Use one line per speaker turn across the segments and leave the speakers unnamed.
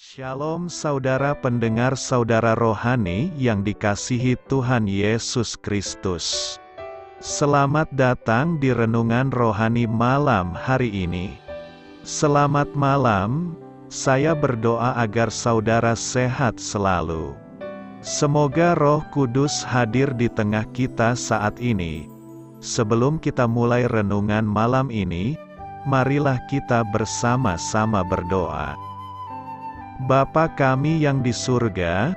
Shalom saudara pendengar saudara rohani yang dikasihi Tuhan Yesus Kristus. Selamat datang di Renungan Rohani malam hari ini. Selamat malam, saya berdoa agar saudara sehat selalu. Semoga Roh Kudus hadir di tengah kita saat ini. Sebelum kita mulai renungan malam ini, marilah kita bersama-sama berdoa. Bapa kami yang di surga,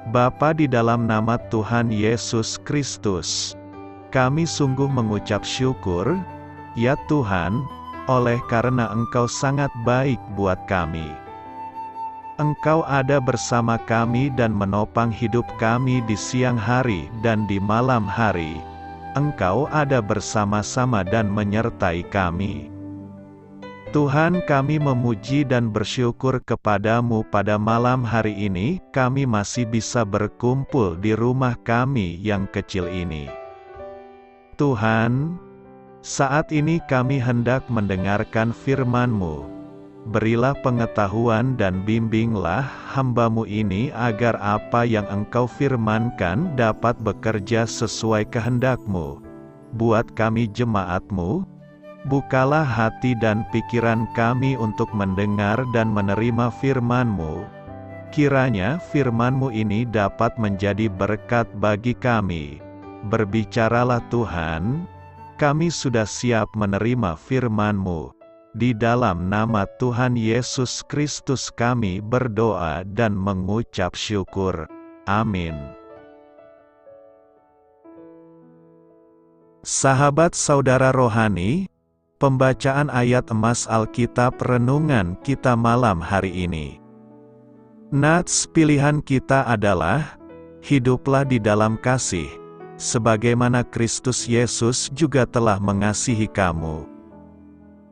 Bapa di dalam nama Tuhan Yesus Kristus, kami sungguh mengucap syukur, ya Tuhan, oleh karena Engkau sangat baik buat kami. Engkau ada bersama kami dan menopang hidup kami di siang hari dan di malam hari. Engkau ada bersama-sama dan menyertai kami. Tuhan, kami memuji dan bersyukur kepadamu pada malam hari ini, kami masih bisa berkumpul di rumah kami yang kecil ini. Tuhan, saat ini kami hendak mendengarkan firman-Mu. Berilah pengetahuan dan bimbinglah hamba-Mu ini agar apa yang Engkau firmankan dapat bekerja sesuai kehendak-Mu. Buat kami jemaat-Mu, bukalah hati dan pikiran kami untuk mendengar dan menerima firman-Mu. Kiranya firman-Mu ini dapat menjadi berkat bagi kami. Berbicaralah Tuhan, kami sudah siap menerima firman-Mu. Di dalam nama Tuhan Yesus Kristus kami berdoa dan mengucap syukur. Amin. Sahabat saudara rohani, pembacaan ayat emas Alkitab renungan kita malam hari ini. Nats pilihan kita adalah, hiduplah di dalam kasih, sebagaimana Kristus Yesus juga telah mengasihi kamu.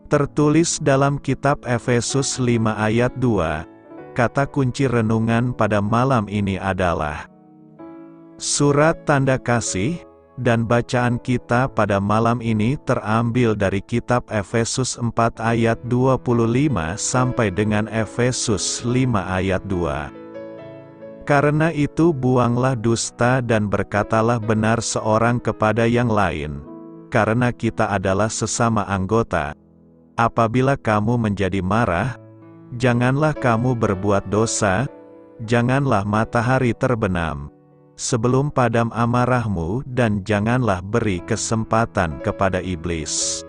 Tertulis dalam kitab Efesus 5 ayat 2, kata kunci renungan pada malam ini adalah surat tanda kasih. Dan bacaan kita pada malam ini terambil dari kitab Efesus 4 ayat 25 sampai dengan Efesus 5 ayat 2. Karena itu buanglah dusta dan berkatalah benar seorang kepada yang lain, karena kita adalah sesama anggota. Apabila kamu menjadi marah, janganlah kamu berbuat dosa, janganlah matahari terbenam sebelum padam amarahmu, dan janganlah beri kesempatan kepada iblis.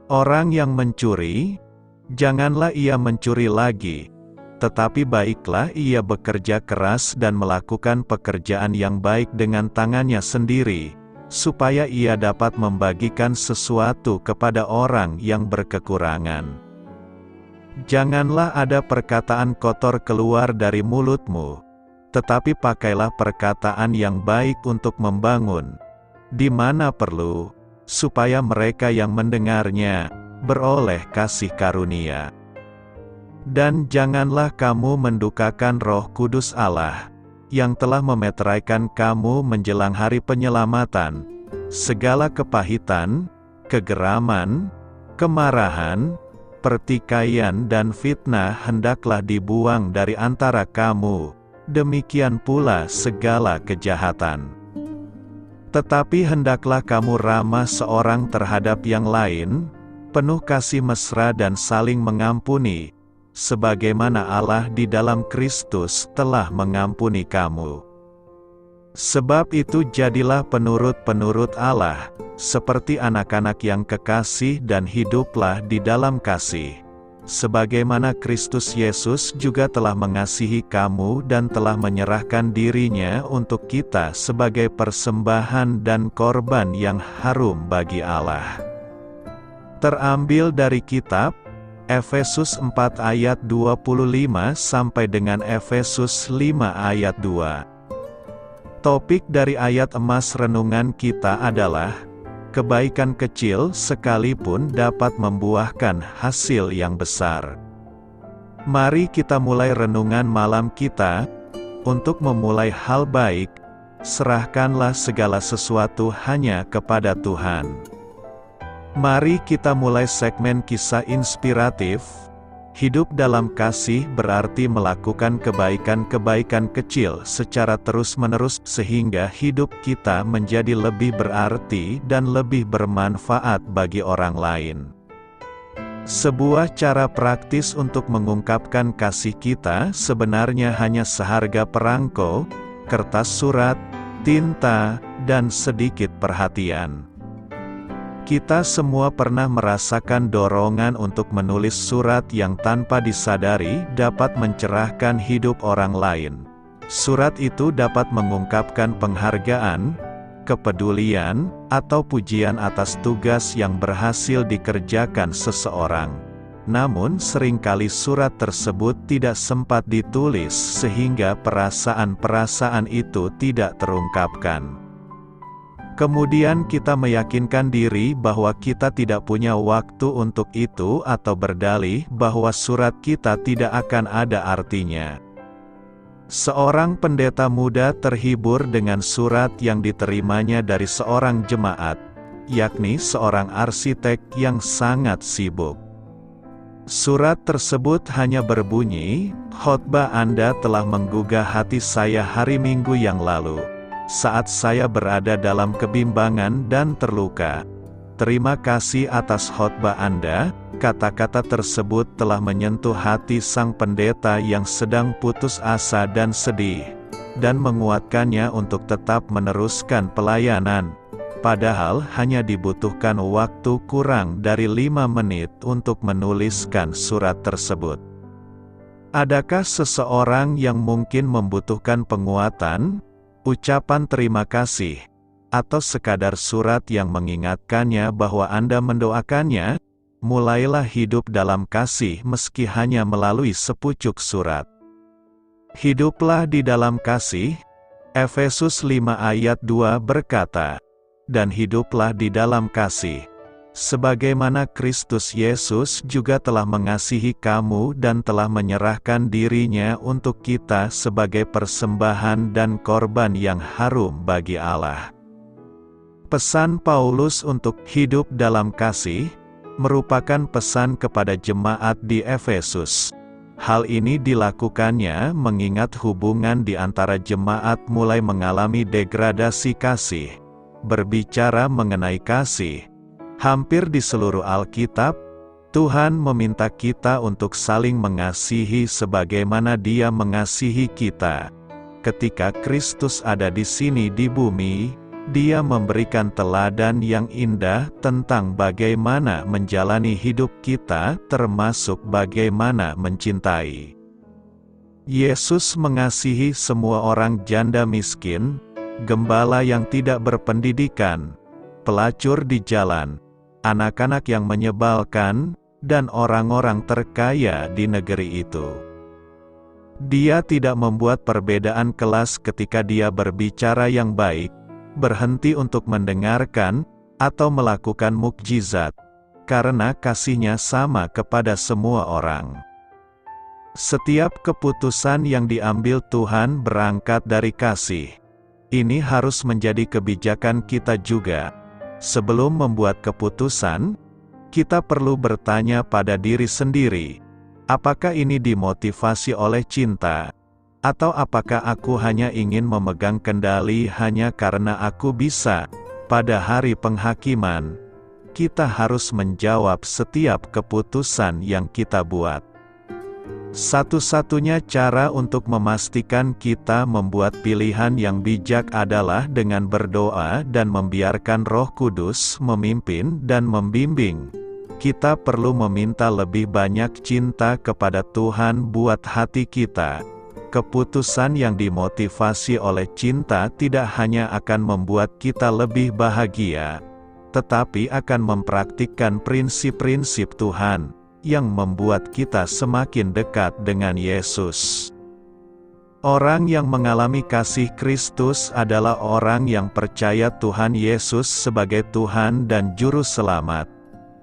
Orang yang mencuri, janganlah ia mencuri lagi, tetapi baiklah ia bekerja keras dan melakukan pekerjaan yang baik dengan tangannya sendiri, supaya ia dapat membagikan sesuatu kepada orang yang berkekurangan. Janganlah ada perkataan kotor keluar dari mulutmu, tetapi pakailah perkataan yang baik untuk membangun, di mana perlu, supaya mereka yang mendengarnya beroleh kasih karunia. Dan janganlah kamu mendukakan Roh Kudus Allah, yang telah memeteraikan kamu menjelang hari penyelamatan. Segala kepahitan, kegeraman, kemarahan, pertikaian dan fitnah hendaklah dibuang dari antara kamu. Demikian pula segala kejahatan. Tetapi hendaklah kamu ramah seorang terhadap yang lain, penuh kasih mesra dan saling mengampuni, sebagaimana Allah di dalam Kristus telah mengampuni kamu. Sebab itu jadilah penurut-penurut Allah, seperti anak-anak yang kekasih dan hiduplah di dalam kasih. Sebagaimana Kristus Yesus juga telah mengasihi kamu dan telah menyerahkan dirinya untuk kita sebagai persembahan dan korban yang harum bagi Allah. Terambil dari kitab Efesus 4 ayat 25 sampai dengan Efesus 5 ayat 2. Topik dari ayat emas renungan kita adalah kebaikan kecil sekalipun dapat membuahkan hasil yang besar. Mari kita mulai renungan malam kita. Untuk memulai hal baik, serahkanlah segala sesuatu hanya kepada Tuhan. Mari kita mulai segmen kisah inspiratif, Hidup dalam kasih berarti melakukan kebaikan-kebaikan kecil secara terus-menerus sehingga hidup kita menjadi lebih berarti dan lebih bermanfaat bagi orang lain. Sebuah cara praktis untuk mengungkapkan kasih kita sebenarnya hanya seharga perangko, kertas surat, tinta, dan sedikit perhatian. Kita semua pernah merasakan dorongan untuk menulis surat yang tanpa disadari dapat mencerahkan hidup orang lain. Surat itu dapat mengungkapkan penghargaan, kepedulian, atau pujian atas tugas yang berhasil dikerjakan seseorang. Namun seringkali surat tersebut tidak sempat ditulis sehingga perasaan-perasaan itu tidak terungkapkan. Kemudian kita meyakinkan diri bahwa kita tidak punya waktu untuk itu atau berdalih bahwa surat kita tidak akan ada artinya. Seorang pendeta muda terhibur dengan surat yang diterimanya dari seorang jemaat, yakni seorang arsitek yang sangat sibuk. Surat tersebut hanya berbunyi, "Khotbah Anda telah menggugah hati saya hari Minggu yang lalu, saat saya berada dalam kebimbangan dan terluka. Terima kasih atas khotbah Anda." Kata-kata tersebut telah menyentuh hati sang pendeta yang sedang putus asa dan sedih, dan menguatkannya untuk tetap meneruskan pelayanan. Padahal hanya dibutuhkan waktu kurang dari 5 menit untuk menuliskan surat tersebut. Adakah seseorang yang mungkin membutuhkan penguatan, ucapan terima kasih, atau sekadar surat yang mengingatkannya bahwa Anda mendoakannya? Mulailah hidup dalam kasih meski hanya melalui sepucuk surat. Hiduplah di dalam kasih. Efesus 5 ayat 2 berkata, "Dan hiduplah di dalam kasih, sebagaimana Kristus Yesus juga telah mengasihi kamu dan telah menyerahkan dirinya untuk kita sebagai persembahan dan korban yang harum bagi Allah." Pesan Paulus untuk hidup dalam kasih merupakan pesan kepada jemaat di Efesus. Hal ini dilakukannya mengingat hubungan di antara jemaat mulai mengalami degradasi kasih. Berbicara mengenai kasih, hampir di seluruh Alkitab, Tuhan meminta kita untuk saling mengasihi sebagaimana Dia mengasihi kita. Ketika Kristus ada di sini di bumi, Dia memberikan teladan yang indah tentang bagaimana menjalani hidup kita, termasuk bagaimana mencintai. Yesus mengasihi semua orang janda miskin, gembala yang tidak berpendidikan, pelacur di jalan, anak-anak yang menyebalkan, dan orang-orang terkaya di negeri itu. Dia tidak membuat perbedaan kelas ketika Dia berbicara yang baik, berhenti untuk mendengarkan, atau melakukan mukjizat, karena kasih-Nya sama kepada semua orang. Setiap keputusan yang diambil Tuhan berangkat dari kasih. Ini harus menjadi kebijakan kita juga. Sebelum membuat keputusan, kita perlu bertanya pada diri sendiri, apakah ini dimotivasi oleh cinta? Atau apakah aku hanya ingin memegang kendali hanya karena aku bisa? Pada hari penghakiman, kita harus menjawab setiap keputusan yang kita buat. Satu-satunya cara untuk memastikan kita membuat pilihan yang bijak adalah dengan berdoa dan membiarkan Roh Kudus memimpin dan membimbing. Kita perlu meminta lebih banyak cinta kepada Tuhan buat hati kita. Keputusan yang dimotivasi oleh cinta tidak hanya akan membuat kita lebih bahagia, tetapi akan mempraktikkan prinsip-prinsip Tuhan, yang membuat kita semakin dekat dengan Yesus. Orang yang mengalami kasih Kristus adalah orang yang percaya Tuhan Yesus sebagai Tuhan dan Juru Selamat.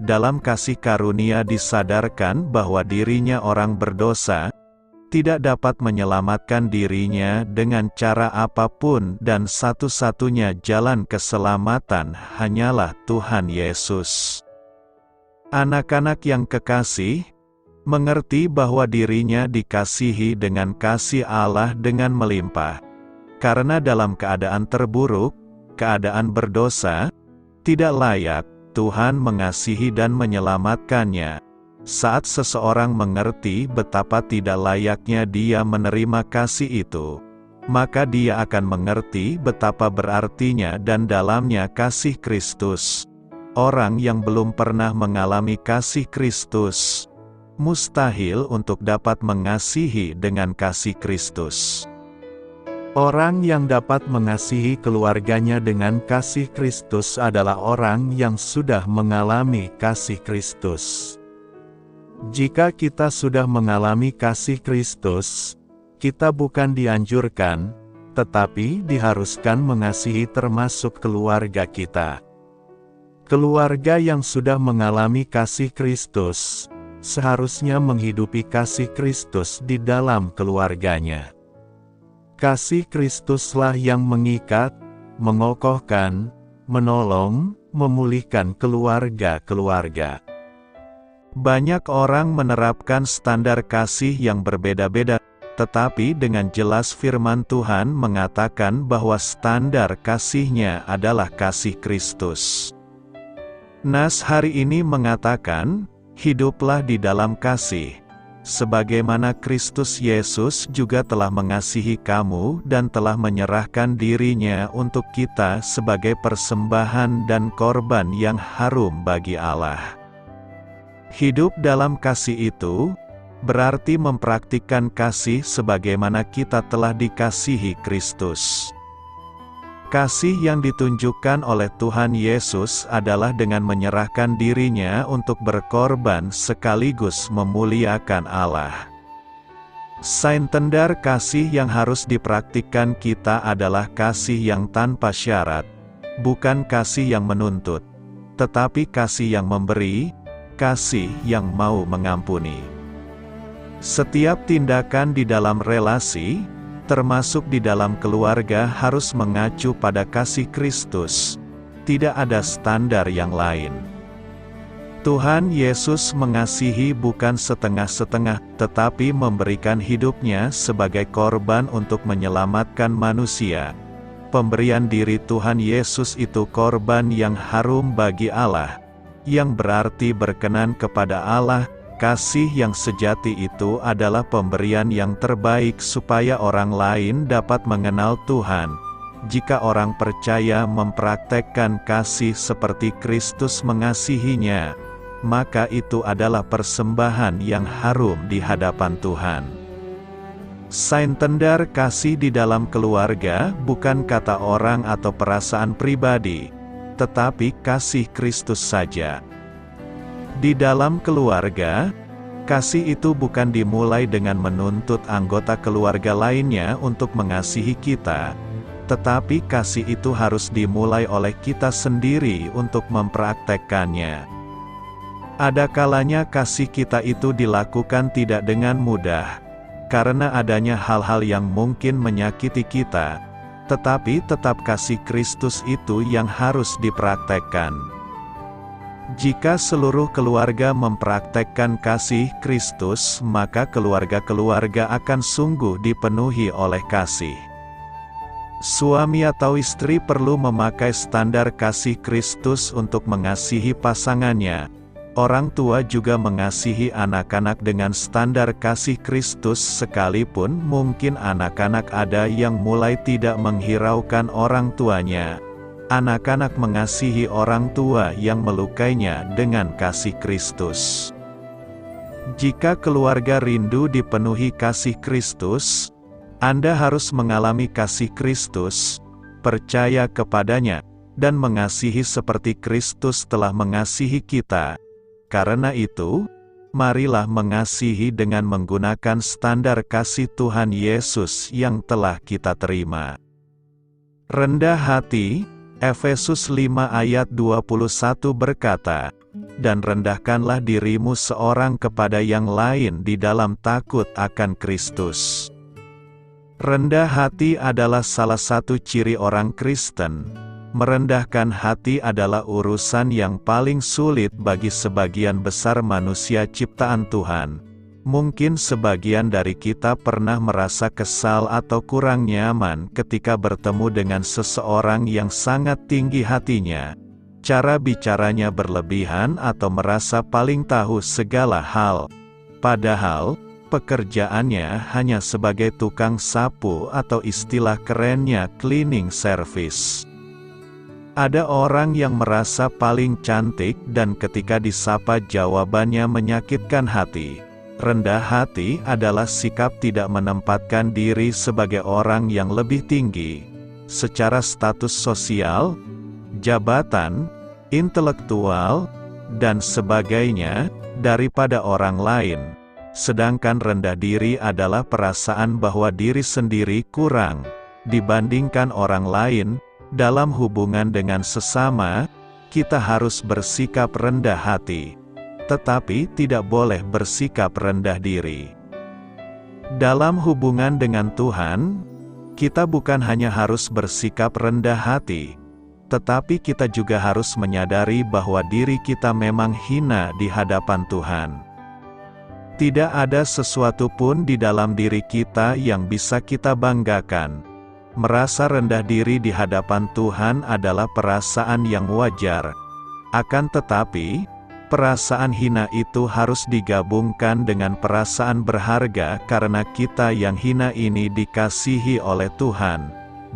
Dalam kasih karunia disadarkan bahwa dirinya orang berdosa, tidak dapat menyelamatkan dirinya dengan cara apapun dan satu-satunya jalan keselamatan hanyalah Tuhan Yesus. Anak-anak yang kekasih, mengerti bahwa dirinya dikasihi dengan kasih Allah dengan melimpah. Karena dalam keadaan terburuk, keadaan berdosa, tidak layak, Tuhan mengasihi dan menyelamatkannya. Saat seseorang mengerti betapa tidak layaknya dia menerima kasih itu, maka dia akan mengerti betapa berartinya dan dalamnya kasih Kristus. Orang yang belum pernah mengalami kasih Kristus, mustahil untuk dapat mengasihi dengan kasih Kristus. Orang yang dapat mengasihi keluarganya dengan kasih Kristus adalah orang yang sudah mengalami kasih Kristus. Jika kita sudah mengalami kasih Kristus, kita bukan dianjurkan, tetapi diharuskan mengasihi termasuk keluarga kita. Keluarga yang sudah mengalami kasih Kristus, seharusnya menghidupi kasih Kristus di dalam keluarganya. Kasih Kristuslah yang mengikat, mengokohkan, menolong, memulihkan keluarga-keluarga. Banyak orang menerapkan standar kasih yang berbeda-beda, tetapi dengan jelas firman Tuhan mengatakan bahwa standar kasihnya adalah kasih Kristus. Nas hari ini mengatakan, hiduplah di dalam kasih, sebagaimana Kristus Yesus juga telah mengasihi kamu dan telah menyerahkan dirinya untuk kita sebagai persembahan dan korban yang harum bagi Allah. Hidup dalam kasih itu, berarti mempraktikkan kasih sebagaimana kita telah dikasihi Kristus. Kasih yang ditunjukkan oleh Tuhan Yesus adalah dengan menyerahkan dirinya untuk berkorban sekaligus memuliakan Allah. Standar kasih yang harus dipraktikkan kita adalah kasih yang tanpa syarat, bukan kasih yang menuntut, tetapi kasih yang memberi, kasih yang mau mengampuni. Setiap tindakan di dalam relasi, termasuk di dalam keluarga, harus mengacu pada kasih Kristus. Tidak ada standar yang lain. Tuhan Yesus mengasihi bukan setengah-setengah, tetapi memberikan hidupnya sebagai korban untuk menyelamatkan manusia. Pemberian diri Tuhan Yesus itu korban yang harum bagi Allah, yang berarti berkenan kepada Allah. Kasih yang sejati itu adalah pemberian yang terbaik supaya orang lain dapat mengenal Tuhan. Jika orang percaya mempraktekkan kasih seperti Kristus mengasihinya, maka itu adalah persembahan yang harum di hadapan Tuhan. Standar kasih di dalam keluarga bukan kata orang atau perasaan pribadi, tetapi kasih Kristus saja. Di dalam keluarga, kasih itu bukan dimulai dengan menuntut anggota keluarga lainnya untuk mengasihi kita, tetapi kasih itu harus dimulai oleh kita sendiri untuk mempraktekkannya. Ada kalanya kasih kita itu dilakukan tidak dengan mudah, karena adanya hal-hal yang mungkin menyakiti kita, tetapi tetap kasih Kristus itu yang harus dipraktekkan. Jika seluruh keluarga mempraktekkan kasih Kristus, maka keluarga-keluarga akan sungguh dipenuhi oleh kasih. Suami atau istri perlu memakai standar kasih Kristus untuk mengasihi pasangannya. Orang tua juga mengasihi anak-anak dengan standar kasih Kristus, sekalipun mungkin anak-anak ada yang mulai tidak menghiraukan orang tuanya. Anak-anak mengasihi orang tua yang melukainya dengan kasih Kristus. Jika keluarga rindu dipenuhi kasih Kristus, Anda harus mengalami kasih Kristus, percaya kepadanya, dan mengasihi seperti Kristus telah mengasihi kita. Karena itu, marilah mengasihi dengan menggunakan standar kasih Tuhan Yesus yang telah kita terima. Rendah hati. Efesus 5 ayat 21 berkata, "Dan rendahkanlah dirimu seorang kepada yang lain di dalam takut akan Kristus." Rendah hati adalah salah satu ciri orang Kristen. Merendahkan hati adalah urusan yang paling sulit bagi sebagian besar manusia ciptaan Tuhan, Mungkin sebagian dari kita pernah merasa kesal atau kurang nyaman ketika bertemu dengan seseorang yang sangat tinggi hatinya, cara bicaranya berlebihan atau merasa paling tahu segala hal. Padahal, pekerjaannya hanya sebagai tukang sapu atau istilah kerennya cleaning service. Ada orang yang merasa paling cantik dan ketika disapa jawabannya menyakitkan hati. Rendah hati adalah sikap tidak menempatkan diri sebagai orang yang lebih tinggi, secara status sosial, jabatan, intelektual, dan sebagainya, daripada orang lain. Sedangkan rendah diri adalah perasaan bahwa diri sendiri kurang dibandingkan orang lain. Dalam hubungan dengan sesama, kita harus bersikap rendah hati, tetapi tidak boleh bersikap rendah diri. Dalam hubungan dengan Tuhan, kita bukan hanya harus bersikap rendah hati, tetapi kita juga harus menyadari bahwa diri kita memang hina di hadapan Tuhan. Tidak ada sesuatu pun di dalam diri kita yang bisa kita banggakan. Merasa rendah diri di hadapan Tuhan adalah perasaan yang wajar. Akan tetapi, perasaan hina itu harus digabungkan dengan perasaan berharga karena kita yang hina ini dikasihi oleh Tuhan.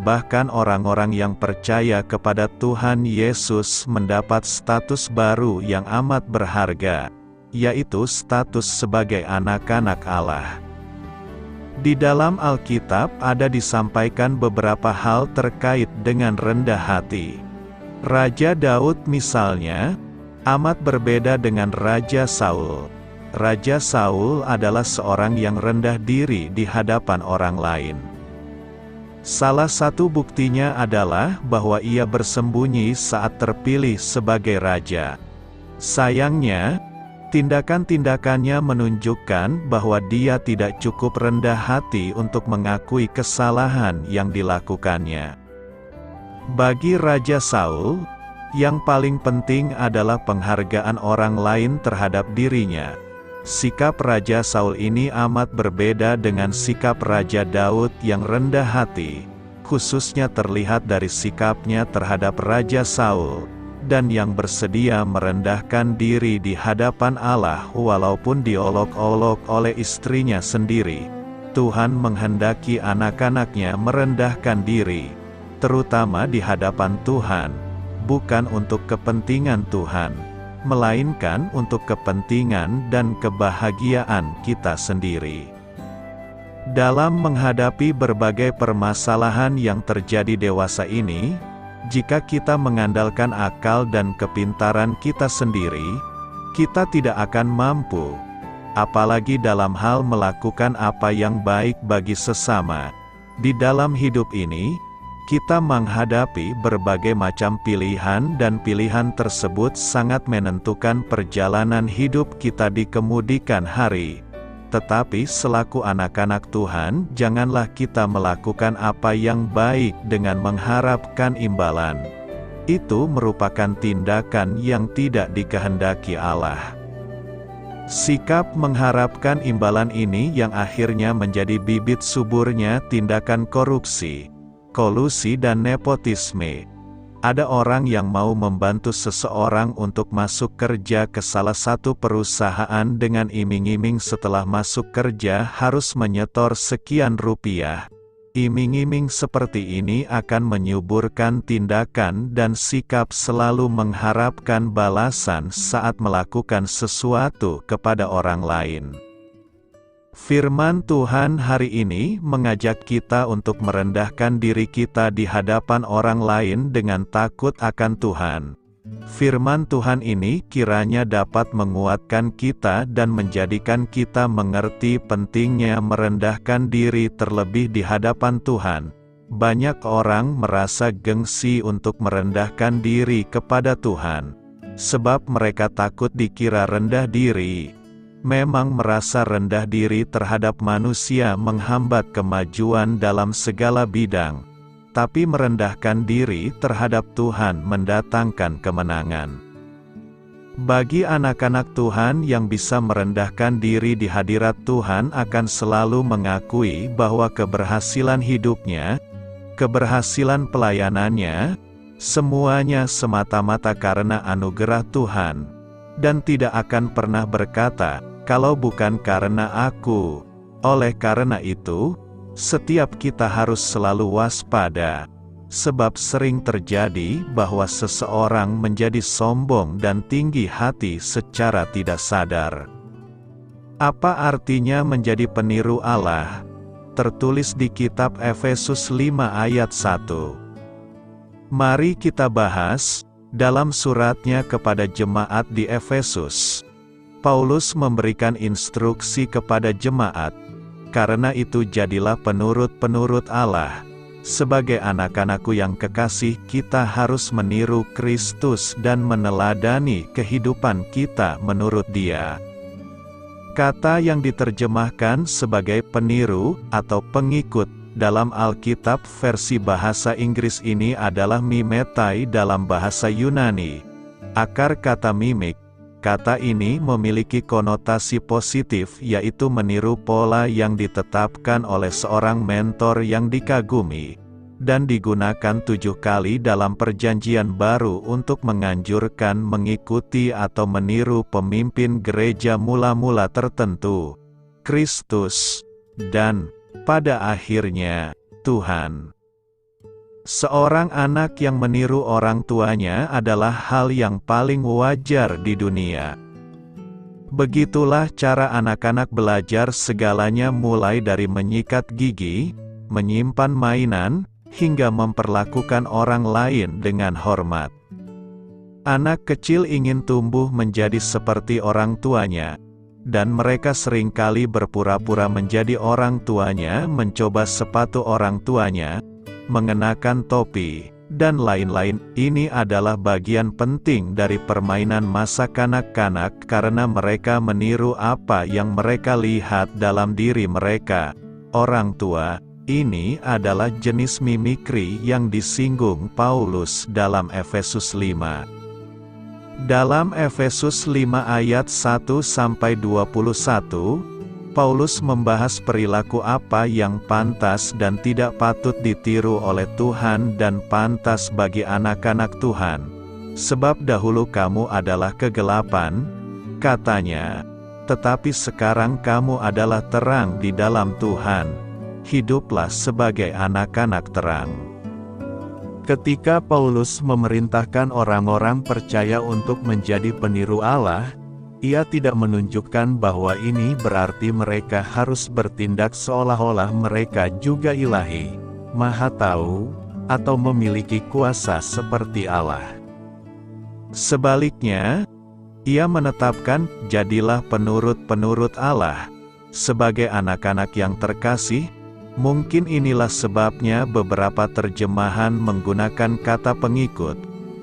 Bahkan orang-orang yang percaya kepada Tuhan Yesus mendapat status baru yang amat berharga, yaitu status sebagai anak-anak Allah. Di dalam Alkitab ada disampaikan beberapa hal terkait dengan rendah hati. Raja Daud misalnya, amat berbeda dengan Raja Saul. Raja Saul adalah seorang yang rendah diri di hadapan orang lain. Salah satu buktinya adalah bahwa ia bersembunyi saat terpilih sebagai raja. Sayangnya, tindakan-tindakannya menunjukkan bahwa dia tidak cukup rendah hati untuk mengakui kesalahan yang dilakukannya. Bagi Raja Saul, yang paling penting adalah penghargaan orang lain terhadap dirinya. Sikap Raja Saul ini amat berbeda dengan sikap Raja Daud yang rendah hati, khususnya terlihat dari sikapnya terhadap Raja Saul, dan yang bersedia merendahkan diri di hadapan Allah walaupun diolok-olok oleh istrinya sendiri. Tuhan menghendaki anak-anaknya merendahkan diri, terutama di hadapan Tuhan, bukan untuk kepentingan Tuhan, melainkan untuk kepentingan dan kebahagiaan kita sendiri. Dalam menghadapi berbagai permasalahan yang terjadi dewasa ini, jika kita mengandalkan akal dan kepintaran kita sendiri, kita tidak akan mampu, apalagi dalam hal melakukan apa yang baik bagi sesama. Di dalam hidup ini, kita menghadapi berbagai macam pilihan dan pilihan tersebut sangat menentukan perjalanan hidup kita di kemudian hari. Tetapi selaku anak-anak Tuhan, janganlah kita melakukan apa yang baik dengan mengharapkan imbalan. Itu merupakan tindakan yang tidak dikehendaki Allah. Sikap mengharapkan imbalan ini yang akhirnya menjadi bibit suburnya tindakan korupsi, kolusi dan nepotisme. Ada orang yang mau membantu seseorang untuk masuk kerja ke salah satu perusahaan dengan iming-iming setelah masuk kerja harus menyetor sekian rupiah. Iming-iming seperti ini akan menyuburkan tindakan dan sikap selalu mengharapkan balasan saat melakukan sesuatu kepada orang lain. Firman Tuhan hari ini mengajak kita untuk merendahkan diri kita di hadapan orang lain dengan takut akan Tuhan. Firman Tuhan ini kiranya dapat menguatkan kita dan menjadikan kita mengerti pentingnya merendahkan diri terlebih di hadapan Tuhan. Banyak orang merasa gengsi untuk merendahkan diri kepada Tuhan, sebab mereka takut dikira rendah diri. Memang merasa rendah diri terhadap manusia menghambat kemajuan dalam segala bidang, tapi merendahkan diri terhadap Tuhan mendatangkan kemenangan. Bagi anak-anak Tuhan yang bisa merendahkan diri di hadirat Tuhan akan selalu mengakui bahwa keberhasilan hidupnya, keberhasilan pelayanannya, semuanya semata-mata karena anugerah Tuhan, dan tidak akan pernah berkata, "Kalau bukan karena aku." Oleh karena itu, setiap kita harus selalu waspada, sebab sering terjadi bahwa seseorang menjadi sombong dan tinggi hati secara tidak sadar. Apa artinya menjadi peniru Allah? Tertulis di kitab Efesus 5 ayat 1. Mari kita bahas, dalam suratnya kepada jemaat di Efesus. Paulus memberikan instruksi kepada jemaat, karena itu jadilah penurut-penurut Allah. Sebagai anak-anakku yang kekasih, kita harus meniru Kristus dan meneladani kehidupan kita menurut Dia. Kata yang diterjemahkan sebagai peniru atau pengikut dalam Alkitab versi bahasa Inggris ini adalah mimetai dalam bahasa Yunani. Akar kata mimik, kata ini memiliki konotasi positif, yaitu meniru pola yang ditetapkan oleh seorang mentor yang dikagumi, dan digunakan 7 kali dalam Perjanjian Baru untuk menganjurkan mengikuti atau meniru pemimpin gereja mula-mula tertentu, Kristus, dan, pada akhirnya, Tuhan. Seorang anak yang meniru orang tuanya adalah hal yang paling wajar di dunia. Begitulah cara anak-anak belajar segalanya, mulai dari menyikat gigi, menyimpan mainan, hingga memperlakukan orang lain dengan hormat. Anak kecil ingin tumbuh menjadi seperti orang tuanya, dan mereka seringkali berpura-pura menjadi orang tuanya, mencoba sepatu orang tuanya, mengenakan topi, dan lain-lain. Ini adalah bagian penting dari permainan masa kanak-kanak karena mereka meniru apa yang mereka lihat dalam diri mereka, orang tua. Ini adalah jenis mimikri yang disinggung Paulus dalam Efesus 5. Dalam Efesus 5 ayat 1-21, Paulus membahas perilaku apa yang pantas dan tidak patut ditiru oleh Tuhan dan pantas bagi anak-anak Tuhan. Sebab dahulu kamu adalah kegelapan, katanya, tetapi sekarang kamu adalah terang di dalam Tuhan. Hiduplah sebagai anak-anak terang. Ketika Paulus memerintahkan orang-orang percaya untuk menjadi peniru Allah, ia tidak menunjukkan bahwa ini berarti mereka harus bertindak seolah-olah mereka juga ilahi, maha tahu, atau memiliki kuasa seperti Allah. Sebaliknya, ia menetapkan, jadilah penurut-penurut Allah. Sebagai anak-anak yang terkasih, mungkin inilah sebabnya beberapa terjemahan menggunakan kata pengikut,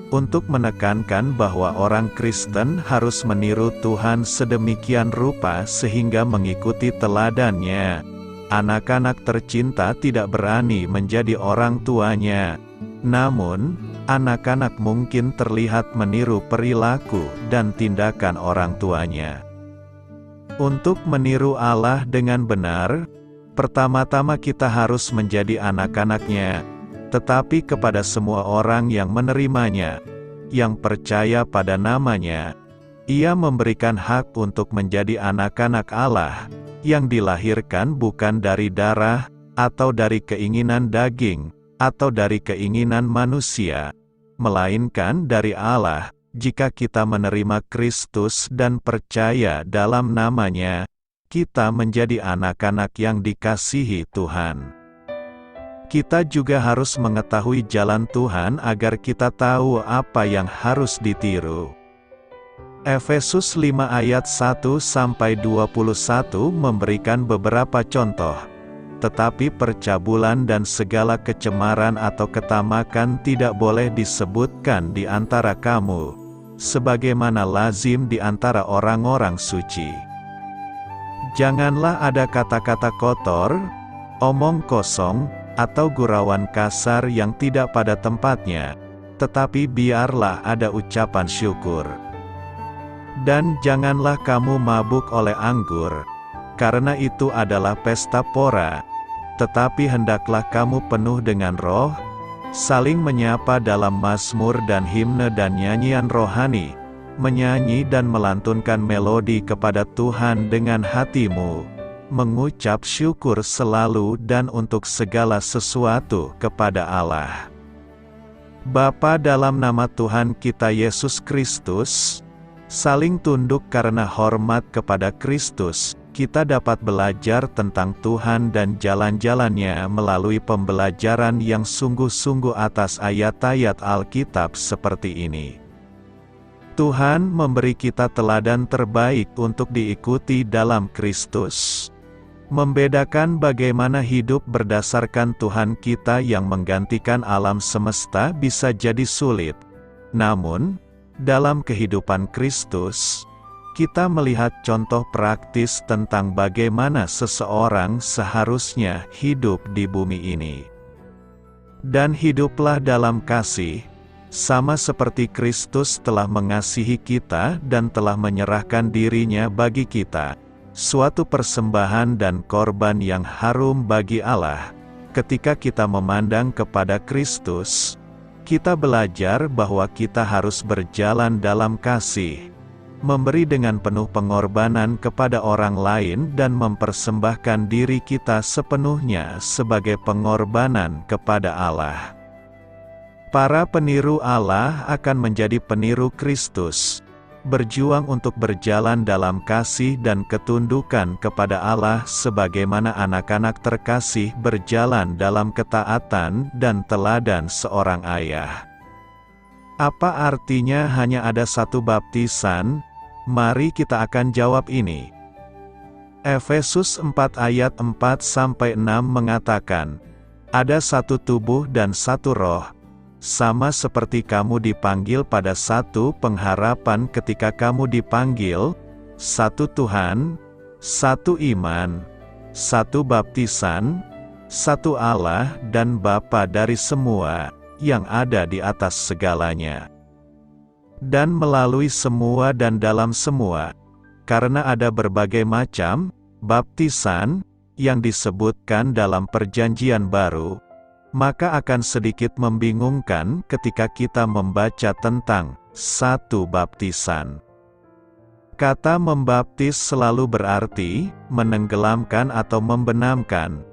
untuk menekankan bahwa orang Kristen harus meniru Tuhan sedemikian rupa sehingga mengikuti teladannya. Anak-anak tercinta tidak berani menjadi orang tuanya. Namun, anak-anak mungkin terlihat meniru perilaku dan tindakan orang tuanya. Untuk meniru Allah dengan benar, pertama-tama kita harus menjadi anak-anaknya. Tetapi kepada semua orang yang menerimanya, yang percaya pada namanya, ia memberikan hak untuk menjadi anak-anak Allah, yang dilahirkan bukan dari darah, atau dari keinginan daging, atau dari keinginan manusia, melainkan dari Allah. Jika kita menerima Kristus dan percaya dalam namanya, kita menjadi anak-anak yang dikasihi Tuhan. Kita juga harus mengetahui jalan Tuhan agar kita tahu apa yang harus ditiru. Efesus 5 ayat 1-21 memberikan beberapa contoh. Tetapi percabulan dan segala kecemaran atau ketamakan tidak boleh disebutkan di antara kamu, sebagaimana lazim di antara orang-orang suci. Janganlah ada kata-kata kotor, omong kosong, atau gurauan kasar yang tidak pada tempatnya, tetapi biarlah ada ucapan syukur. Dan janganlah kamu mabuk oleh anggur, karena itu adalah pesta pora, tetapi hendaklah kamu penuh dengan Roh, saling menyapa dalam mazmur dan himne dan nyanyian rohani, menyanyi dan melantunkan melodi kepada Tuhan dengan hatimu, mengucap syukur selalu dan untuk segala sesuatu kepada Allah Bapa dalam nama Tuhan kita Yesus Kristus. Saling tunduk karena hormat kepada Kristus, kita dapat belajar tentang Tuhan dan jalan-jalannya melalui pembelajaran yang sungguh-sungguh atas ayat-ayat Alkitab seperti ini. Tuhan memberi kita teladan terbaik untuk diikuti dalam Kristus. Membedakan bagaimana hidup berdasarkan Tuhan kita yang menggantikan alam semesta bisa jadi sulit. Namun, dalam kehidupan Kristus, kita melihat contoh praktis tentang bagaimana seseorang seharusnya hidup di bumi ini. Dan hiduplah dalam kasih, sama seperti Kristus telah mengasihi kita dan telah menyerahkan dirinya bagi kita, suatu persembahan dan korban yang harum bagi Allah. Ketika kita memandang kepada Kristus, kita belajar bahwa kita harus berjalan dalam kasih, memberi dengan penuh pengorbanan kepada orang lain dan mempersembahkan diri kita sepenuhnya sebagai pengorbanan kepada Allah. Para peniru Allah akan menjadi peniru Kristus, berjuang untuk berjalan dalam kasih dan ketundukan kepada Allah sebagaimana anak-anak terkasih berjalan dalam ketaatan dan teladan seorang ayah. Apa artinya hanya ada satu baptisan? Mari kita akan jawab ini. Efesus 4 ayat 4-6 mengatakan, ada satu tubuh dan satu roh, sama seperti kamu dipanggil pada satu pengharapan ketika kamu dipanggil, satu Tuhan, satu iman, satu baptisan, satu Allah dan Bapa dari semua, yang ada di atas segalanya. Dan melalui semua dan dalam semua, karena ada berbagai macam baptisan yang disebutkan dalam Perjanjian Baru, maka akan sedikit membingungkan ketika kita membaca tentang satu baptisan. Kata membaptis selalu berarti menenggelamkan atau membenamkan.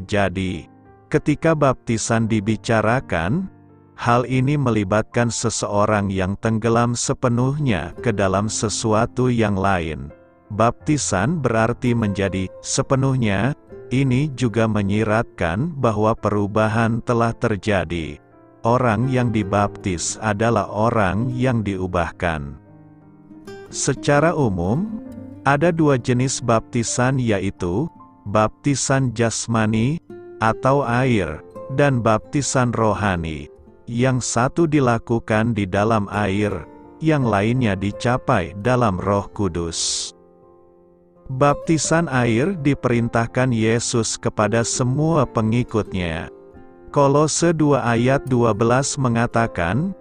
Jadi, ketika baptisan dibicarakan, hal ini melibatkan seseorang yang tenggelam sepenuhnya ke dalam sesuatu yang lain. Baptisan berarti menjadi sepenuhnya. Ini juga menyiratkan bahwa perubahan telah terjadi. Orang yang dibaptis adalah orang yang diubahkan. Secara umum, ada dua jenis baptisan yaitu, baptisan jasmani, atau air, dan baptisan rohani. Yang satu dilakukan di dalam air, yang lainnya dicapai dalam Roh Kudus. Baptisan air diperintahkan Yesus kepada semua pengikutnya. Kolose 2 ayat 12 mengatakan,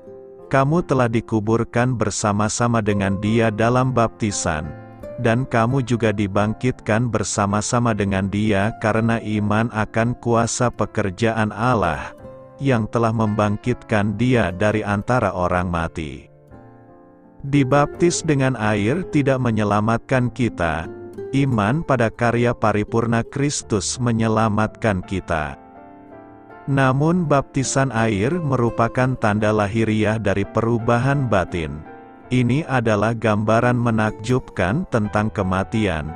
kamu telah dikuburkan bersama-sama dengan Dia dalam baptisan, dan kamu juga dibangkitkan bersama-sama dengan Dia karena iman akan kuasa pekerjaan Allah, yang telah membangkitkan Dia dari antara orang mati. Dibaptis dengan air tidak menyelamatkan kita. Iman pada karya paripurna Kristus menyelamatkan kita. Namun baptisan air merupakan tanda lahiriah dari perubahan batin. Ini adalah gambaran menakjubkan tentang kematian,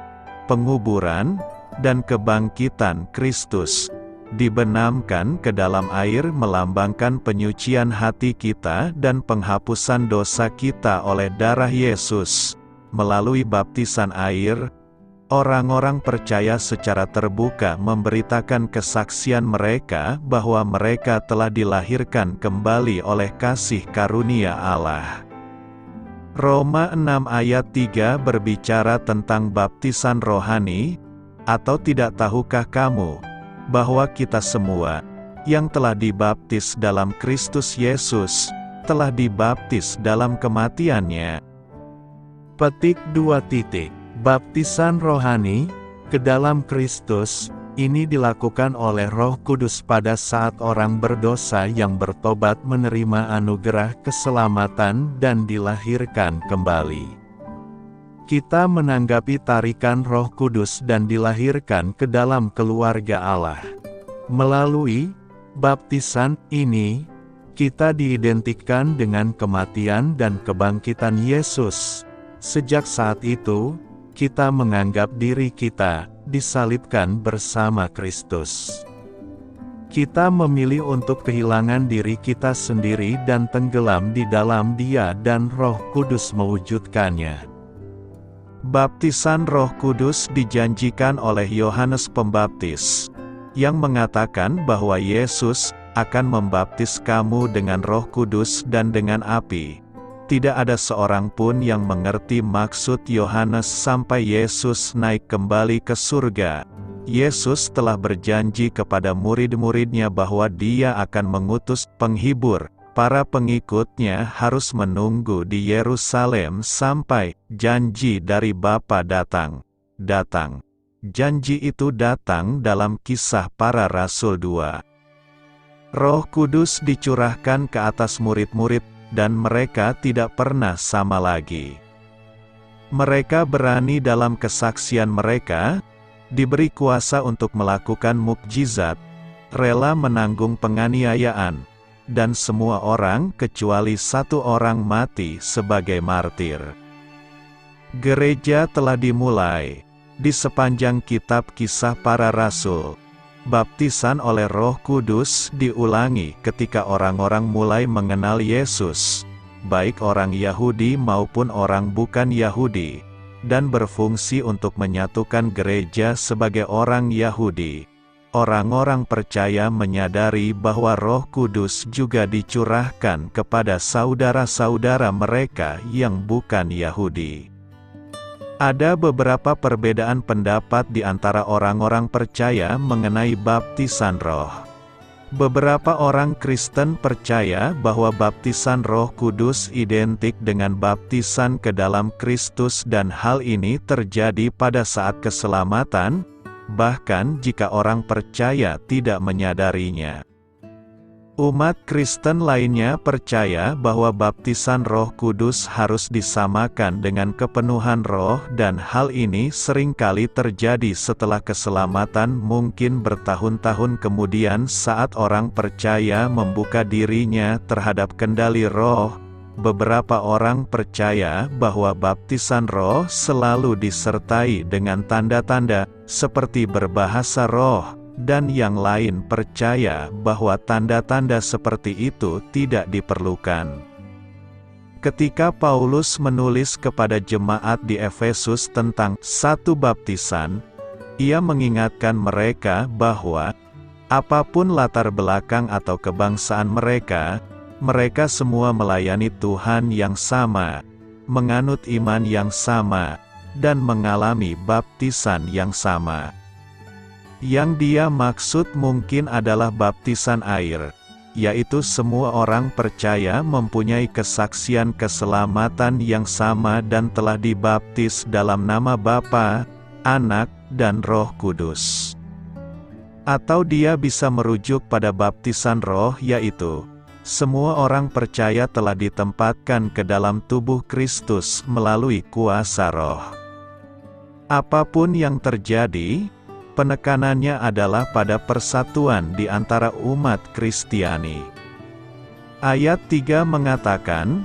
penguburan, dan kebangkitan Kristus. Dibenamkan ke dalam air melambangkan penyucian hati kita dan penghapusan dosa kita oleh darah Yesus. Melalui baptisan air, orang-orang percaya secara terbuka memberitakan kesaksian mereka bahwa mereka telah dilahirkan kembali oleh kasih karunia Allah. Roma 6 ayat 3 berbicara tentang baptisan rohani, atau tidak tahukah kamu, bahwa kita semua, yang telah dibaptis dalam Kristus Yesus, telah dibaptis dalam kematiannya. Petik 2. Baptisan rohani ke dalam Kristus, ini dilakukan oleh Roh Kudus pada saat orang berdosa yang bertobat menerima anugerah keselamatan dan dilahirkan kembali. Kita menanggapi tarikan Roh Kudus dan dilahirkan ke dalam keluarga Allah. Melalui baptisan ini, kita diidentikan dengan kematian dan kebangkitan Yesus. Sejak saat itu, kita menganggap diri kita disalibkan bersama Kristus. Kita memilih untuk kehilangan diri kita sendiri dan tenggelam di dalam Dia dan Roh Kudus mewujudkannya. Baptisan Roh Kudus dijanjikan oleh Yohanes Pembaptis, yang mengatakan bahwa Yesus akan membaptis kamu dengan Roh Kudus dan dengan api. Tidak ada seorang pun yang mengerti maksud Yohanes sampai Yesus naik kembali ke surga. Yesus telah berjanji kepada murid-muridnya bahwa Dia akan mengutus penghibur. Para pengikutnya harus menunggu di Yerusalem sampai janji dari Bapa datang. Janji itu datang dalam Kisah Para Rasul 2. Roh Kudus dicurahkan ke atas murid-murid, dan mereka tidak pernah sama lagi. Mereka berani dalam kesaksian mereka, diberi kuasa untuk melakukan mukjizat, rela menanggung penganiayaan, dan semua orang kecuali satu orang mati sebagai martir. Gereja telah dimulai. Di sepanjang kitab Kisah Para Rasul, baptisan oleh Roh Kudus diulangi ketika orang-orang mulai mengenal Yesus, baik orang Yahudi maupun orang bukan Yahudi, dan berfungsi untuk menyatukan gereja sebagai orang Yahudi. Orang-orang percaya menyadari bahwa Roh Kudus juga dicurahkan kepada saudara-saudara mereka yang bukan Yahudi. Ada beberapa perbedaan pendapat di antara orang-orang percaya mengenai baptisan roh. Beberapa orang Kristen percaya bahwa baptisan Roh Kudus identik dengan baptisan ke dalam Kristus dan hal ini terjadi pada saat keselamatan, bahkan jika orang percaya tidak menyadarinya. Umat Kristen lainnya percaya bahwa baptisan Roh Kudus harus disamakan dengan kepenuhan roh dan hal ini seringkali terjadi setelah keselamatan, mungkin bertahun-tahun kemudian saat orang percaya membuka dirinya terhadap kendali roh. Beberapa orang percaya bahwa baptisan roh selalu disertai dengan tanda-tanda, seperti berbahasa roh, dan yang lain percaya bahwa tanda-tanda seperti itu tidak diperlukan. Ketika Paulus menulis kepada jemaat di Efesus tentang satu baptisan, ia mengingatkan mereka bahwa, apapun latar belakang atau kebangsaan mereka, mereka semua melayani Tuhan yang sama, menganut iman yang sama, dan mengalami baptisan yang sama. Yang dia maksud mungkin adalah baptisan air, yaitu semua orang percaya mempunyai kesaksian keselamatan yang sama dan telah dibaptis dalam nama Bapa, Anak, dan Roh Kudus. Atau dia bisa merujuk pada baptisan roh, yaitu semua orang percaya telah ditempatkan ke dalam tubuh Kristus melalui kuasa roh. Apapun yang terjadi, penekanannya adalah pada persatuan di antara umat Kristiani. Ayat 3 mengatakan,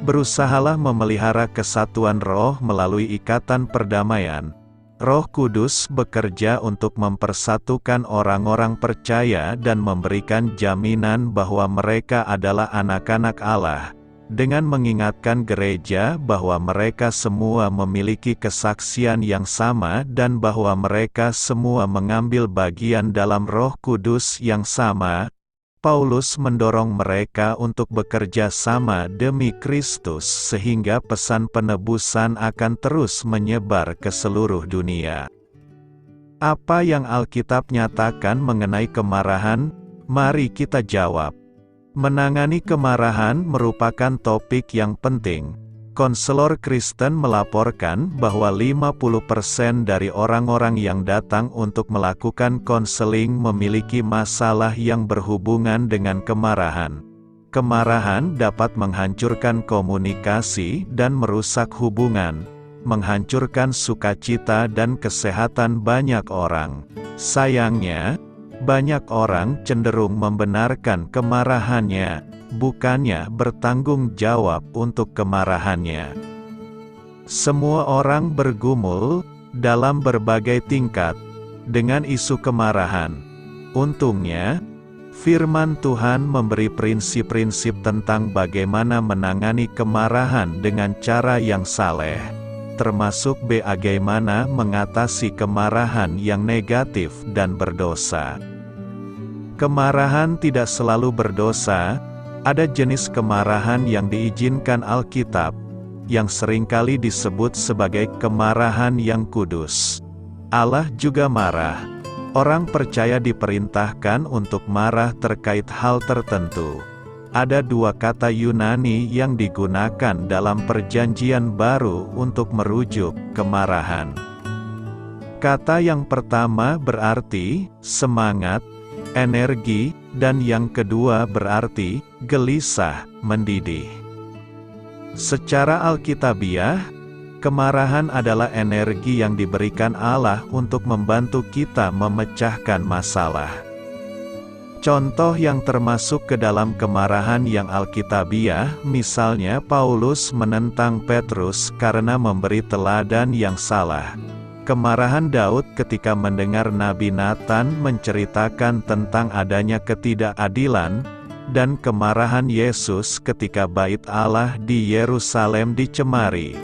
berusahalah memelihara kesatuan roh melalui ikatan perdamaian. Roh Kudus bekerja untuk mempersatukan orang-orang percaya dan memberikan jaminan bahwa mereka adalah anak-anak Allah, dengan mengingatkan gereja bahwa mereka semua memiliki kesaksian yang sama dan bahwa mereka semua mengambil bagian dalam Roh Kudus yang sama. Paulus mendorong mereka untuk bekerja sama demi Kristus sehingga pesan penebusan akan terus menyebar ke seluruh dunia. Apa yang Alkitab nyatakan mengenai kemarahan? Mari kita jawab. Menangani kemarahan merupakan topik yang penting. konselor Kristen melaporkan bahwa 50% dari orang-orang yang datang untuk melakukan konseling memiliki masalah yang berhubungan dengan kemarahan. Kemarahan dapat menghancurkan komunikasi dan merusak hubungan, menghancurkan sukacita dan kesehatan banyak orang. Sayangnya, banyak orang cenderung membenarkan kemarahannya, bukannya bertanggung jawab untuk kemarahannya. Semua orang bergumul dalam berbagai tingkat dengan isu kemarahan. Untungnya, Firman Tuhan memberi prinsip-prinsip tentang bagaimana menangani kemarahan dengan cara yang saleh, termasuk bagaimana mengatasi kemarahan yang negatif dan berdosa. Kemarahan tidak selalu berdosa. Ada jenis kemarahan yang diizinkan Alkitab, yang seringkali disebut sebagai kemarahan yang kudus. Allah juga marah. Orang percaya diperintahkan untuk marah terkait hal tertentu. Ada dua kata Yunani yang digunakan dalam Perjanjian Baru untuk merujuk kemarahan. Kata yang pertama berarti semangat, energi, dan yang kedua berarti gelisah, mendidih. Secara alkitabiah, kemarahan adalah energi yang diberikan Allah untuk membantu kita memecahkan masalah. Contoh yang termasuk ke dalam kemarahan yang alkitabiah, misalnya Paulus menentang Petrus karena memberi teladan yang salah. Kemarahan Daud ketika mendengar Nabi Nathan menceritakan tentang adanya ketidakadilan, dan kemarahan Yesus ketika bait Allah di Yerusalem dicemari.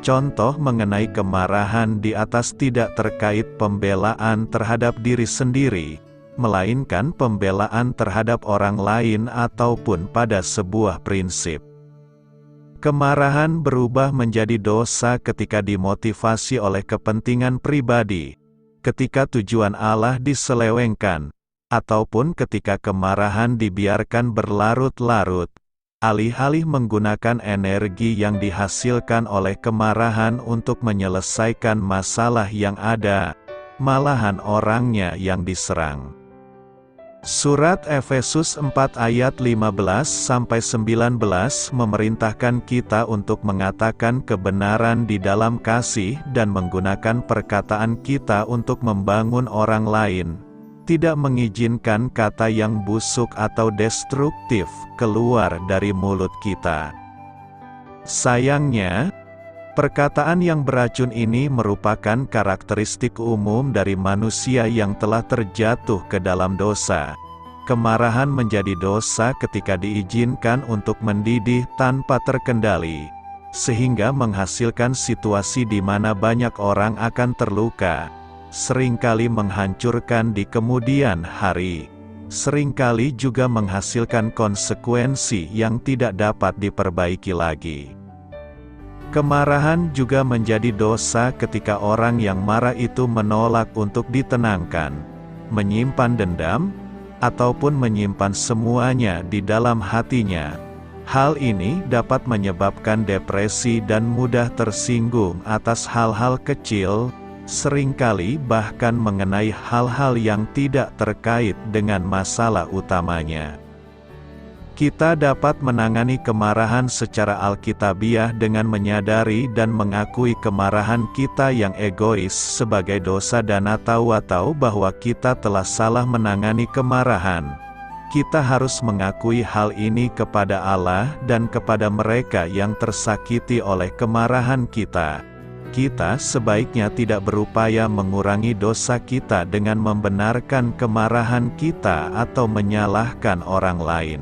Contoh mengenai kemarahan di atas tidak terkait pembelaan terhadap diri sendiri, melainkan pembelaan terhadap orang lain ataupun pada sebuah prinsip. Kemarahan berubah menjadi dosa ketika dimotivasi oleh kepentingan pribadi, ketika tujuan Allah diselewengkan, ataupun ketika kemarahan dibiarkan berlarut-larut. Alih-alih menggunakan energi yang dihasilkan oleh kemarahan untuk menyelesaikan masalah yang ada, malahan orangnya yang diserang. Surat Efesus 4 ayat 15-19 memerintahkan kita untuk mengatakan kebenaran di dalam kasih dan menggunakan perkataan kita untuk membangun orang lain. Tidak mengizinkan kata yang busuk atau destruktif keluar dari mulut kita. Sayangnya, perkataan yang beracun ini merupakan karakteristik umum dari manusia yang telah terjatuh ke dalam dosa. Kemarahan menjadi dosa ketika diizinkan untuk mendidih tanpa terkendali, sehingga menghasilkan situasi di mana banyak orang akan terluka. Seringkali menghancurkan di kemudian hari, seringkali juga menghasilkan konsekuensi yang tidak dapat diperbaiki lagi. Kemarahan juga menjadi dosa ketika orang yang marah itu menolak untuk ditenangkan, menyimpan dendam, ataupun menyimpan semuanya di dalam hatinya. Hal ini dapat menyebabkan depresi dan mudah tersinggung atas hal-hal kecil, seringkali bahkan mengenai hal-hal yang tidak terkait dengan masalah utamanya. Kita dapat menangani kemarahan secara alkitabiah dengan menyadari dan mengakui kemarahan kita yang egois sebagai dosa dan tahu bahwa kita telah salah menangani kemarahan. Kita harus mengakui hal ini kepada Allah dan kepada mereka yang tersakiti oleh kemarahan kita. Kita sebaiknya tidak berupaya mengurangi dosa kita dengan membenarkan kemarahan kita atau menyalahkan orang lain.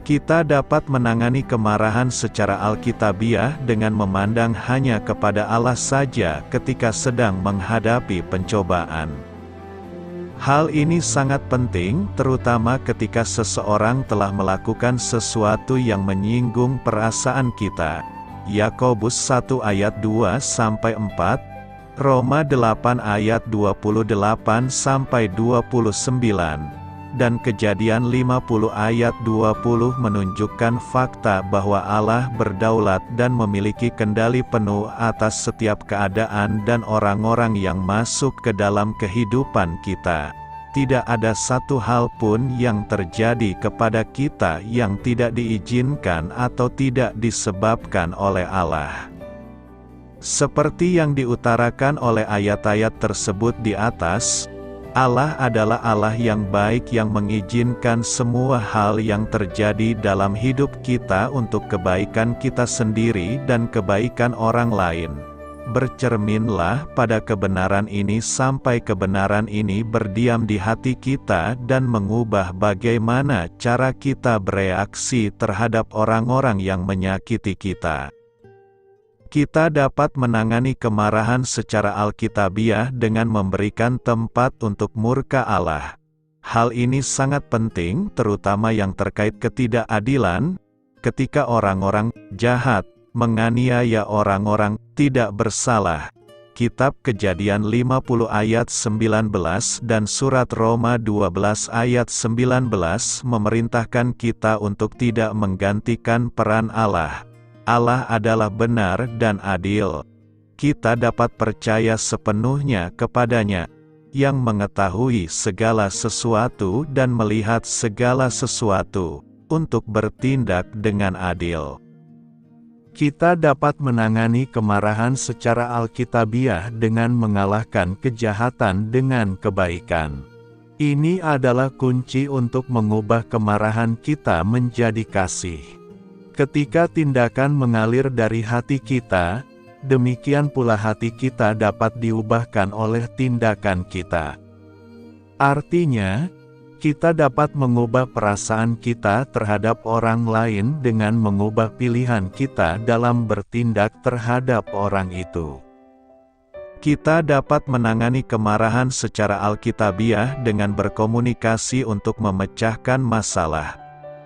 Kita dapat menangani kemarahan secara alkitabiah dengan memandang hanya kepada Allah saja ketika sedang menghadapi pencobaan. Hal ini sangat penting, terutama ketika seseorang telah melakukan sesuatu yang menyinggung perasaan kita. Yakobus 1 ayat 2-4, Roma 8 ayat 28-29, dan Kejadian 50 ayat 20 menunjukkan fakta bahwa Allah berdaulat dan memiliki kendali penuh atas setiap keadaan dan orang-orang yang masuk ke dalam kehidupan kita. Tidak ada satu hal pun yang terjadi kepada kita yang tidak diizinkan atau tidak disebabkan oleh Allah. Seperti yang diutarakan oleh ayat-ayat tersebut di atas, Allah adalah Allah yang baik yang mengizinkan semua hal yang terjadi dalam hidup kita untuk kebaikan kita sendiri dan kebaikan orang lain. Bercerminlah pada kebenaran ini sampai kebenaran ini berdiam di hati kita dan mengubah bagaimana cara kita bereaksi terhadap orang-orang yang menyakiti kita. Kita dapat menangani kemarahan secara alkitabiah dengan memberikan tempat untuk murka Allah. Hal ini sangat penting, terutama yang terkait ketidakadilan, ketika orang-orang jahat menganiaya orang-orang tidak bersalah. Kitab Kejadian 50 ayat 19 dan surat Roma 12 ayat 19 memerintahkan kita untuk tidak menggantikan peran Allah. Allah adalah benar dan adil. Kita dapat percaya sepenuhnya kepadanya, yang mengetahui segala sesuatu dan melihat segala sesuatu, untuk bertindak dengan adil. Kita dapat menangani kemarahan secara alkitabiah dengan mengalahkan kejahatan dengan kebaikan. Ini adalah kunci untuk mengubah kemarahan kita menjadi kasih. Ketika tindakan mengalir dari hati kita, demikian pula hati kita dapat diubahkan oleh tindakan kita. Artinya, kita dapat mengubah perasaan kita terhadap orang lain dengan mengubah pilihan kita dalam bertindak terhadap orang itu. Kita dapat menangani kemarahan secara alkitabiah dengan berkomunikasi untuk memecahkan masalah.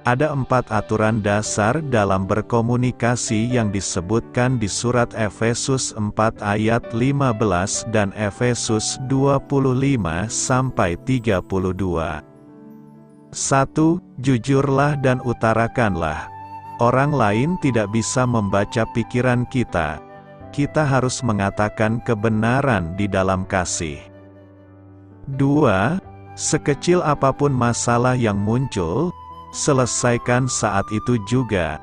Ada 4 aturan dasar dalam berkomunikasi yang disebutkan di surat Efesus 4 ayat 15 dan Efesus 25-32. 1. Jujurlah dan utarakanlah. Orang lain tidak bisa membaca pikiran kita. Kita harus mengatakan kebenaran di dalam kasih. 2. Sekecil apapun masalah yang muncul, selesaikan saat itu juga.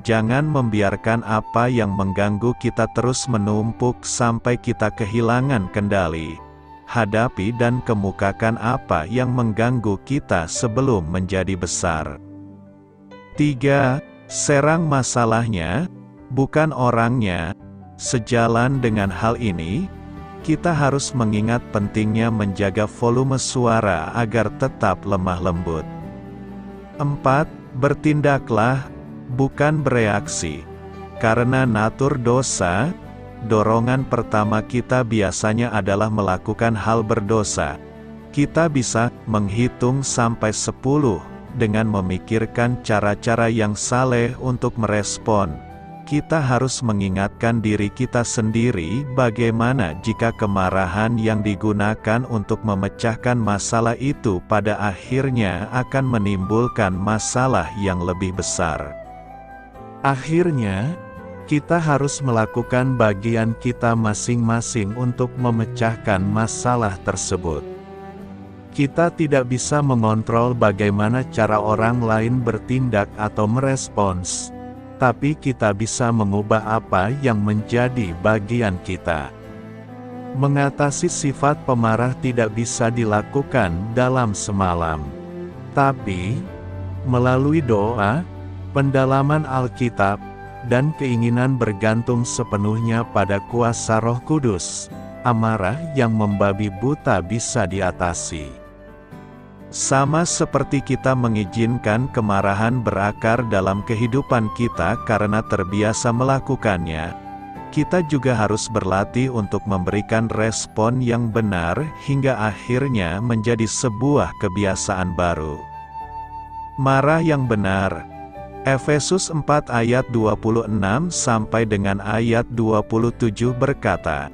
Jangan membiarkan apa yang mengganggu kita terus menumpuk sampai kita kehilangan kendali. Hadapi dan kemukakan apa yang mengganggu kita sebelum menjadi besar. 3. Serang masalahnya, bukan orangnya. Sejalan dengan hal ini, kita harus mengingat pentingnya menjaga volume suara agar tetap lemah lembut. 4. Bertindaklah, bukan bereaksi. Karena natur dosa, dorongan pertama kita biasanya adalah melakukan hal berdosa. Kita bisa menghitung sampai 10 dengan memikirkan cara-cara yang saleh untuk merespon. Kita harus mengingatkan diri kita sendiri bagaimana jika kemarahan yang digunakan untuk memecahkan masalah itu pada akhirnya akan menimbulkan masalah yang lebih besar. Akhirnya, kita harus melakukan bagian kita masing-masing untuk memecahkan masalah tersebut. Kita tidak bisa mengontrol bagaimana cara orang lain bertindak atau merespons, tapi kita bisa mengubah apa yang menjadi bagian kita. Mengatasi sifat pemarah tidak bisa dilakukan dalam semalam, tapi melalui doa, pendalaman Alkitab, dan keinginan bergantung sepenuhnya pada kuasa Roh Kudus, amarah yang membabi buta bisa diatasi. Sama seperti kita mengizinkan kemarahan berakar dalam kehidupan kita karena terbiasa melakukannya, kita juga harus berlatih untuk memberikan respon yang benar hingga akhirnya menjadi sebuah kebiasaan baru. Marah yang benar. Efesus 4 ayat 26 sampai dengan ayat 27 berkata,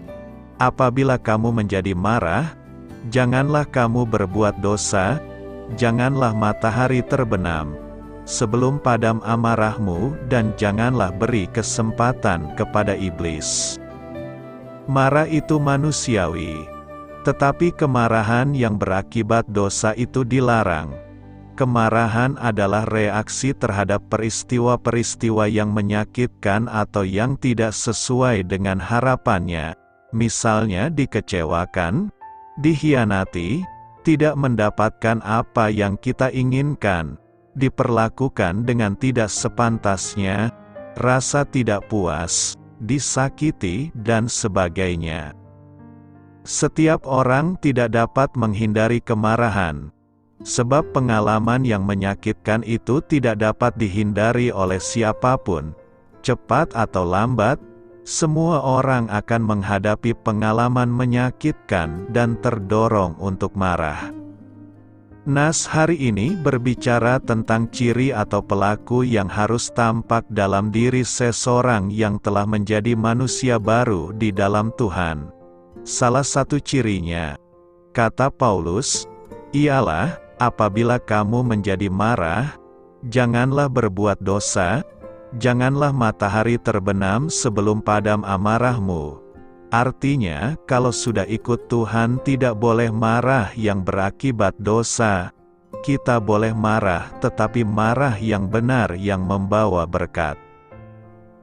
apabila kamu menjadi marah, janganlah kamu berbuat dosa, janganlah matahari terbenam, sebelum padam amarahmu, dan janganlah beri kesempatan kepada iblis. Marah itu manusiawi, tetapi kemarahan yang berakibat dosa itu dilarang. Kemarahan adalah reaksi terhadap peristiwa-peristiwa yang menyakitkan atau yang tidak sesuai dengan harapannya, misalnya dikecewakan, dikhianati, tidak mendapatkan apa yang kita inginkan, diperlakukan dengan tidak sepantasnya, rasa tidak puas, disakiti, dan sebagainya. Setiap orang tidak dapat menghindari kemarahan, sebab pengalaman yang menyakitkan itu tidak dapat dihindari oleh siapapun. Cepat atau lambat, semua orang akan menghadapi pengalaman menyakitkan dan terdorong untuk marah. Nas hari ini berbicara tentang ciri atau pelaku yang harus tampak dalam diri seseorang yang telah menjadi manusia baru di dalam Tuhan. Salah satu cirinya, kata Paulus, ialah, apabila kamu menjadi marah, janganlah berbuat dosa, janganlah matahari terbenam sebelum padam amarahmu. Artinya, kalau sudah ikut Tuhan tidak boleh marah yang berakibat dosa. Kita boleh marah, tetapi marah yang benar yang membawa berkat.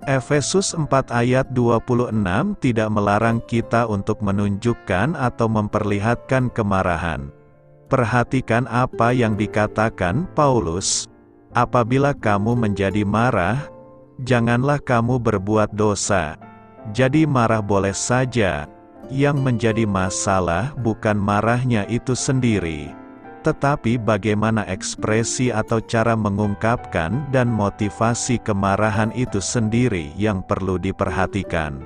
Efesus 4 ayat 26 tidak melarang kita untuk menunjukkan atau memperlihatkan kemarahan. Perhatikan apa yang dikatakan Paulus, apabila kamu menjadi marah, janganlah kamu berbuat dosa. Jadi marah boleh saja, yang menjadi masalah bukan marahnya itu sendiri, tetapi bagaimana ekspresi atau cara mengungkapkan dan motivasi kemarahan itu sendiri yang perlu diperhatikan.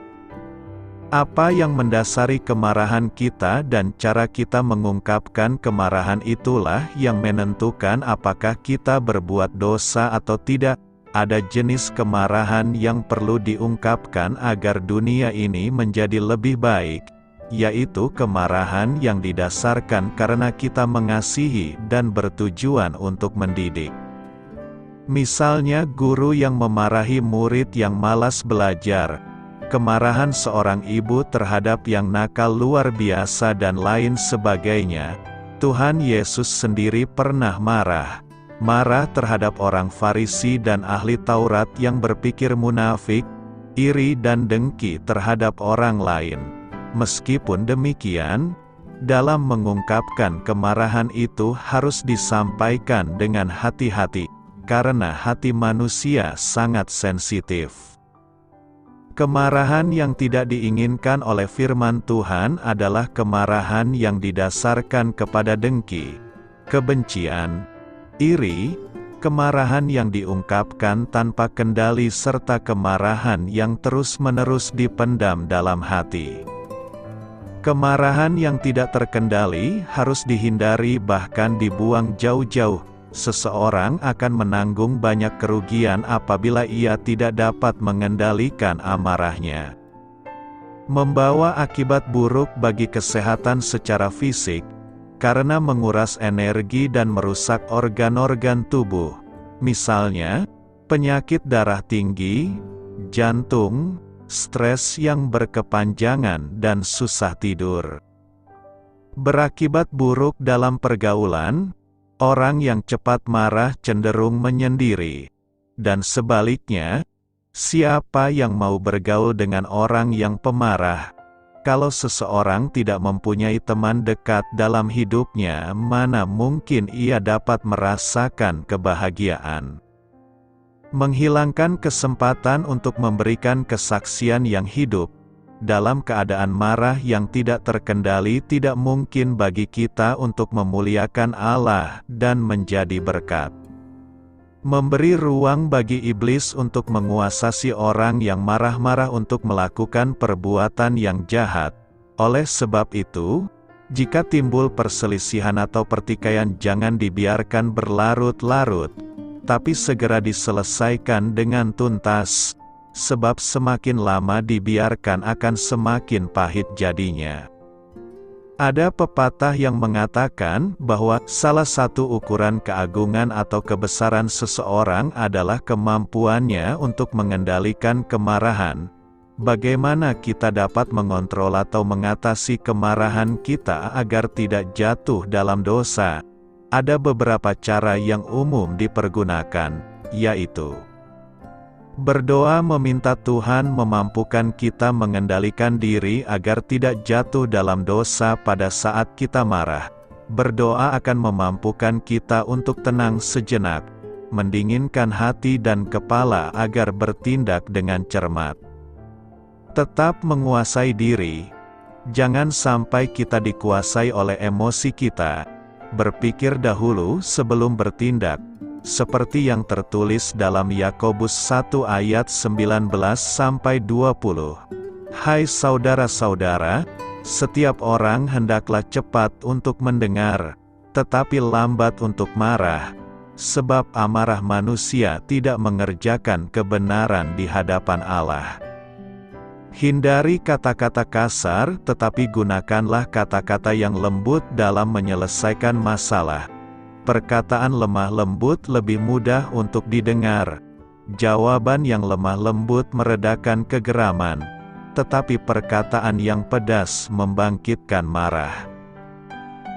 Apa yang mendasari kemarahan kita dan cara kita mengungkapkan kemarahan itulah yang menentukan apakah kita berbuat dosa atau tidak. Ada jenis kemarahan yang perlu diungkapkan agar dunia ini menjadi lebih baik, yaitu kemarahan yang didasarkan karena kita mengasihi dan bertujuan untuk mendidik. Misalnya guru yang memarahi murid yang malas belajar, kemarahan seorang ibu terhadap yang nakal luar biasa dan lain sebagainya. Tuhan Yesus sendiri pernah marah terhadap orang Farisi dan ahli Taurat yang berpikir munafik, iri dan dengki terhadap orang lain. Meskipun demikian, dalam mengungkapkan kemarahan itu harus disampaikan dengan hati-hati, karena hati manusia sangat sensitif. Kemarahan yang tidak diinginkan oleh firman Tuhan adalah kemarahan yang didasarkan kepada dengki, kebencian, iri, kemarahan yang diungkapkan tanpa kendali serta kemarahan yang terus-menerus dipendam dalam hati. Kemarahan yang tidak terkendali harus dihindari bahkan dibuang jauh-jauh. Seseorang akan menanggung banyak kerugian apabila ia tidak dapat mengendalikan amarahnya. Membawa akibat buruk bagi kesehatan secara fisik, karena menguras energi dan merusak organ-organ tubuh, misalnya, penyakit darah tinggi, jantung, stres yang berkepanjangan dan susah tidur. Berakibat buruk dalam pergaulan, orang yang cepat marah cenderung menyendiri. Dan sebaliknya, siapa yang mau bergaul dengan orang yang pemarah? Kalau seseorang tidak mempunyai teman dekat dalam hidupnya, mana mungkin ia dapat merasakan kebahagiaan? Menghilangkan kesempatan untuk memberikan kesaksian yang hidup, dalam keadaan marah yang tidak terkendali tidak mungkin bagi kita untuk memuliakan Allah dan menjadi berkat. Memberi ruang bagi iblis untuk menguasai orang yang marah-marah untuk melakukan perbuatan yang jahat. Oleh sebab itu, jika timbul perselisihan atau pertikaian jangan dibiarkan berlarut-larut, tapi segera diselesaikan dengan tuntas, sebab semakin lama dibiarkan akan semakin pahit jadinya. Ada pepatah yang mengatakan bahwa salah satu ukuran keagungan atau kebesaran seseorang adalah kemampuannya untuk mengendalikan kemarahan. Bagaimana kita dapat mengontrol atau mengatasi kemarahan kita agar tidak jatuh dalam dosa? Ada beberapa cara yang umum dipergunakan, yaitu berdoa meminta Tuhan memampukan kita mengendalikan diri agar tidak jatuh dalam dosa pada saat kita marah. Berdoa akan memampukan kita untuk tenang sejenak, mendinginkan hati dan kepala agar bertindak dengan cermat. Tetap menguasai diri. Jangan sampai kita dikuasai oleh emosi kita. Berpikir dahulu sebelum bertindak. Seperti yang tertulis dalam Yakobus 1 ayat 19-20. Hai saudara-saudara, setiap orang hendaklah cepat untuk mendengar, tetapi lambat untuk marah, sebab amarah manusia tidak mengerjakan kebenaran di hadapan Allah. Hindari kata-kata kasar, tetapi gunakanlah kata-kata yang lembut dalam menyelesaikan masalah. Perkataan lemah lembut lebih mudah untuk didengar. Jawaban yang lemah lembut meredakan kegeraman, tetapi perkataan yang pedas membangkitkan marah.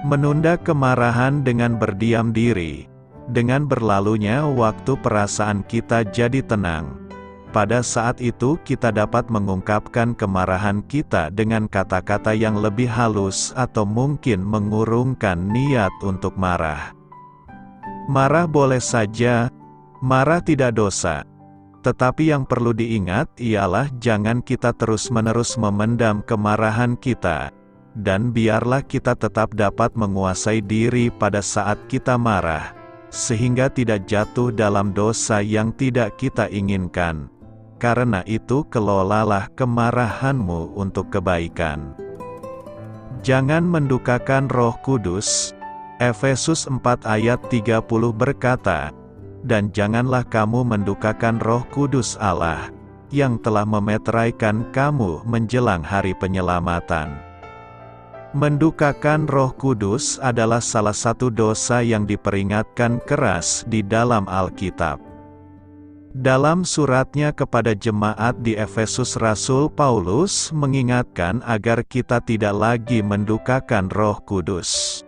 Menunda kemarahan dengan berdiam diri. Dengan berlalunya waktu perasaan kita jadi tenang. Pada saat itu kita dapat mengungkapkan kemarahan kita dengan kata-kata yang lebih halus atau mungkin mengurungkan niat untuk marah. Marah boleh saja, marah tidak dosa. Tetapi yang perlu diingat ialah jangan kita terus-menerus memendam kemarahan kita. Dan biarlah kita tetap dapat menguasai diri pada saat kita marah, sehingga tidak jatuh dalam dosa yang tidak kita inginkan. Karena itu kelolalah kemarahanmu untuk kebaikan. Jangan mendukakan Roh Kudus. Efesus 4 ayat 30 berkata, dan janganlah kamu mendukakan Roh Kudus Allah, yang telah memeteraikan kamu menjelang hari penyelamatan. Mendukakan Roh Kudus adalah salah satu dosa yang diperingatkan keras di dalam Alkitab. Dalam suratnya kepada jemaat di Efesus, Rasul Paulus mengingatkan agar kita tidak lagi mendukakan Roh Kudus.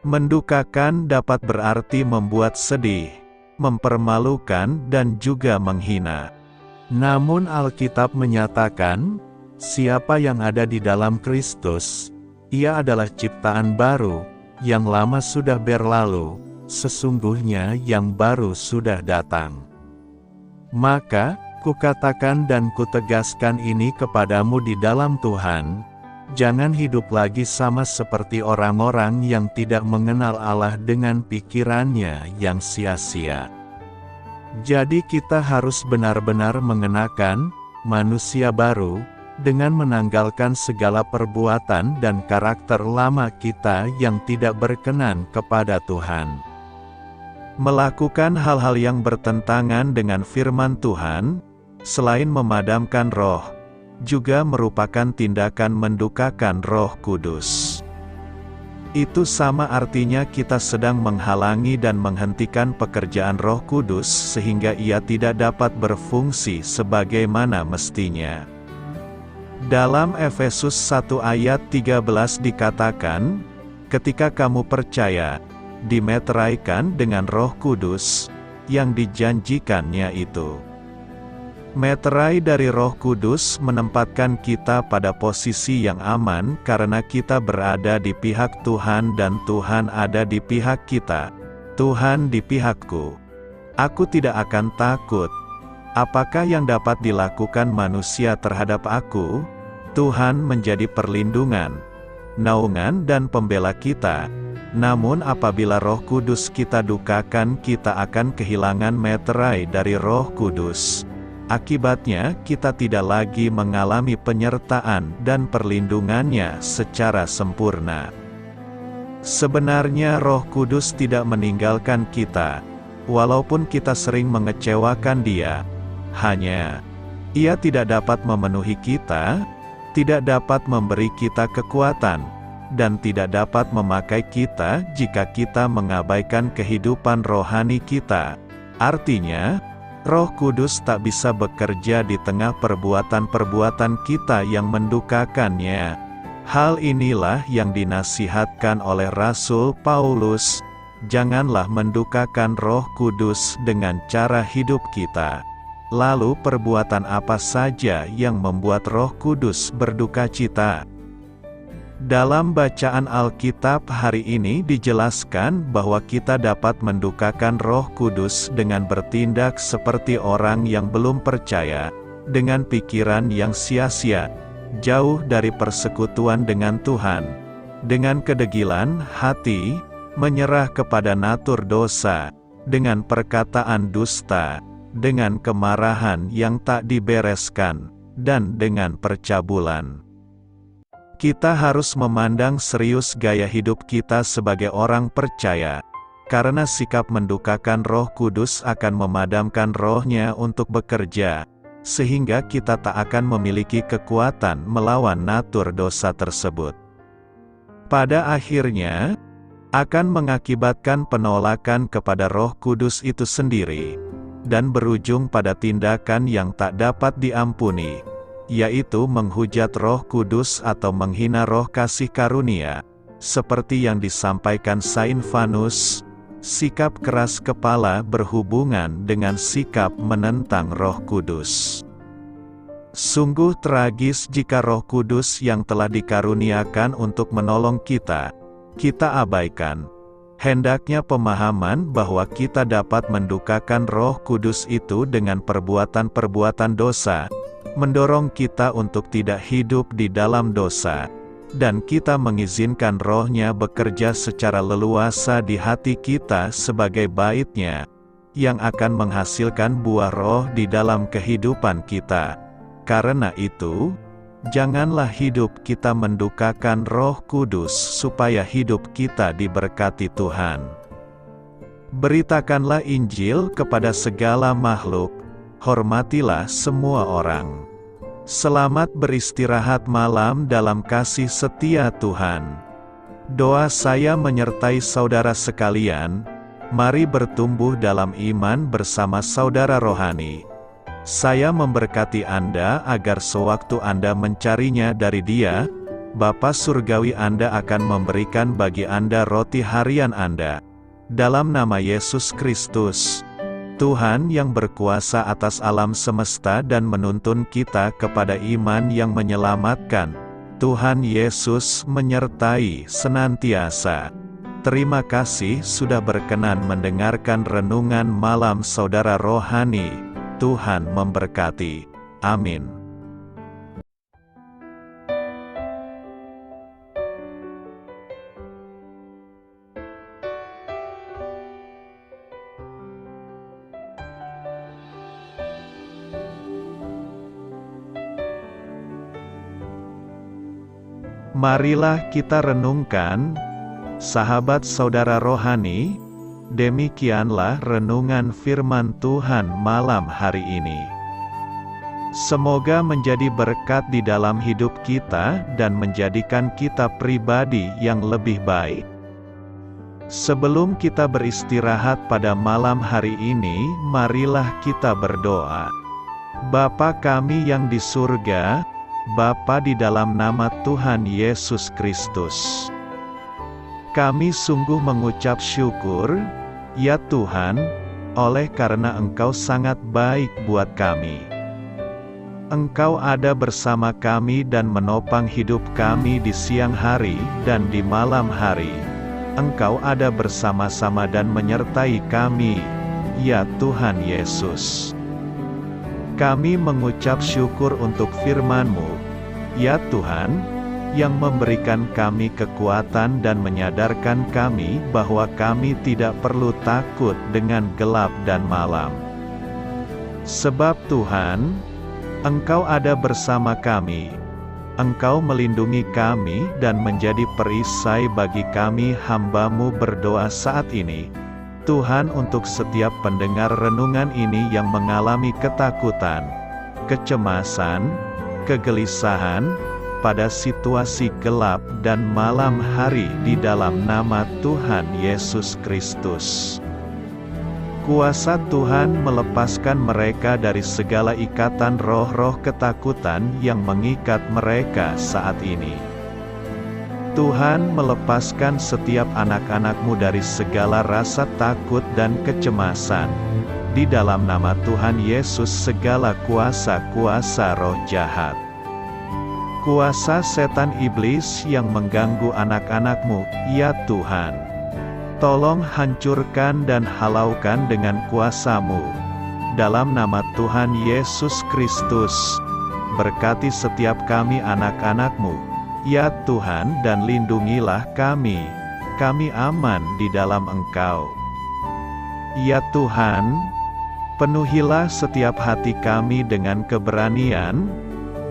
Mendukakan dapat berarti membuat sedih, mempermalukan dan juga menghina. Namun Alkitab menyatakan, siapa yang ada di dalam Kristus, ia adalah ciptaan baru, yang lama sudah berlalu, sesungguhnya yang baru sudah datang. Maka, kukatakan dan kutegaskan ini kepadamu di dalam Tuhan, jangan hidup lagi sama seperti orang-orang yang tidak mengenal Allah dengan pikirannya yang sia-sia. Jadi kita harus benar-benar mengenakan manusia baru, dengan menanggalkan segala perbuatan dan karakter lama kita yang tidak berkenan kepada Tuhan. Melakukan hal-hal yang bertentangan dengan firman Tuhan, selain memadamkan roh, juga merupakan tindakan mendukakan Roh Kudus. Itu sama artinya kita sedang menghalangi dan menghentikan pekerjaan Roh Kudus sehingga ia tidak dapat berfungsi sebagaimana mestinya. Dalam Efesus 1 ayat 13 dikatakan, ketika kamu percaya, dimeteraikan dengan Roh Kudus, yang dijanjikannya itu. Meterai dari Roh Kudus menempatkan kita pada posisi yang aman karena kita berada di pihak Tuhan dan Tuhan ada di pihak kita. Tuhan di pihakku. Aku tidak akan takut. Apakah yang dapat dilakukan manusia terhadap aku? Tuhan menjadi perlindungan, naungan dan pembela kita. Namun apabila Roh Kudus kita dukakan, kita akan kehilangan meterai dari Roh Kudus. Akibatnya, kita tidak lagi mengalami penyertaan dan perlindungannya secara sempurna. Sebenarnya Roh Kudus tidak meninggalkan kita, walaupun kita sering mengecewakan Dia. Hanya, Ia tidak dapat memenuhi kita, tidak dapat memberi kita kekuatan, dan tidak dapat memakai kita jika kita mengabaikan kehidupan rohani kita. Artinya, Roh Kudus tak bisa bekerja di tengah perbuatan-perbuatan kita yang mendukakannya. Hal inilah yang dinasihatkan oleh Rasul Paulus, janganlah mendukakan Roh Kudus dengan cara hidup kita. Lalu perbuatan apa saja yang membuat Roh Kudus berduka cita? Dalam bacaan Alkitab hari ini dijelaskan bahwa kita dapat mendukakan Roh Kudus dengan bertindak seperti orang yang belum percaya, dengan pikiran yang sia-sia, jauh dari persekutuan dengan Tuhan, dengan kedegilan hati, menyerah kepada natur dosa, dengan perkataan dusta, dengan kemarahan yang tak dibereskan, dan dengan percabulan. Kita harus memandang serius gaya hidup kita sebagai orang percaya, karena sikap mendukakan Roh Kudus akan memadamkan rohnya untuk bekerja, sehingga kita tak akan memiliki kekuatan melawan natur dosa tersebut. Pada akhirnya, akan mengakibatkan penolakan kepada Roh Kudus itu sendiri, dan berujung pada tindakan yang tak dapat diampuni, yaitu menghujat Roh Kudus atau menghina Roh kasih karunia, seperti yang disampaikan Saint Vanus. Sikap keras kepala berhubungan dengan sikap menentang Roh Kudus. Sungguh tragis jika Roh Kudus yang telah dikaruniakan untuk menolong kita abaikan. Hendaknya pemahaman bahwa kita dapat mendukakan Roh Kudus itu dengan perbuatan-perbuatan dosa, mendorong kita untuk tidak hidup di dalam dosa, dan kita mengizinkan Roh-Nya bekerja secara leluasa di hati kita sebagai bait-Nya, yang akan menghasilkan buah Roh di dalam kehidupan kita. Karena itu, janganlah hidup kita mendukakan Roh Kudus supaya hidup kita diberkati Tuhan. Beritakanlah Injil kepada segala makhluk, hormatilah semua orang. Selamat beristirahat malam dalam kasih setia Tuhan. Doa saya menyertai saudara sekalian, mari bertumbuh dalam iman bersama saudara rohani. Saya memberkati Anda agar sewaktu Anda mencarinya dari Dia, Bapa Surgawi Anda akan memberikan bagi Anda roti harian Anda. Dalam nama Yesus Kristus, Tuhan yang berkuasa atas alam semesta dan menuntun kita kepada iman yang menyelamatkan, Tuhan Yesus menyertai senantiasa. Terima kasih sudah berkenan mendengarkan renungan malam saudara rohani. Tuhan memberkati. Amin. Marilah kita renungkan, sahabat saudara rohani. Demikianlah renungan firman Tuhan malam hari ini. Semoga menjadi berkat di dalam hidup kita dan menjadikan kita pribadi yang lebih baik. Sebelum kita beristirahat pada malam hari ini, marilah kita berdoa. Bapa kami yang di surga, Bapa di dalam nama Tuhan Yesus Kristus, kami sungguh mengucap syukur, ya Tuhan, oleh karena Engkau sangat baik buat kami. Engkau ada bersama kami dan menopang hidup kami di siang hari dan di malam hari. Engkau ada bersama-sama dan menyertai kami, ya Tuhan Yesus. Kami mengucap syukur untuk firman-Mu, ya Tuhan, yang memberikan kami kekuatan dan menyadarkan kami bahwa kami tidak perlu takut dengan gelap dan malam. Sebab Tuhan, Engkau ada bersama kami. Engkau melindungi kami dan menjadi perisai bagi kami hamba-Mu berdoa saat ini. Tuhan, untuk setiap pendengar renungan ini yang mengalami ketakutan, kecemasan, kegelisahan, pada situasi gelap dan malam hari di dalam nama Tuhan Yesus Kristus. Kuasa Tuhan melepaskan mereka dari segala ikatan roh-roh ketakutan yang mengikat mereka saat ini. Tuhan melepaskan setiap anak-anak-Mu dari segala rasa takut dan kecemasan. Di dalam nama Tuhan Yesus segala kuasa-kuasa roh jahat, kuasa setan iblis yang mengganggu anak-anak-Mu, ya Tuhan, tolong hancurkan dan halaukan dengan kuasa-Mu. Dalam nama Tuhan Yesus Kristus, berkati setiap kami anak-anak-Mu, ya Tuhan, dan lindungilah kami aman di dalam Engkau. Ya Tuhan, penuhilah setiap hati kami dengan keberanian,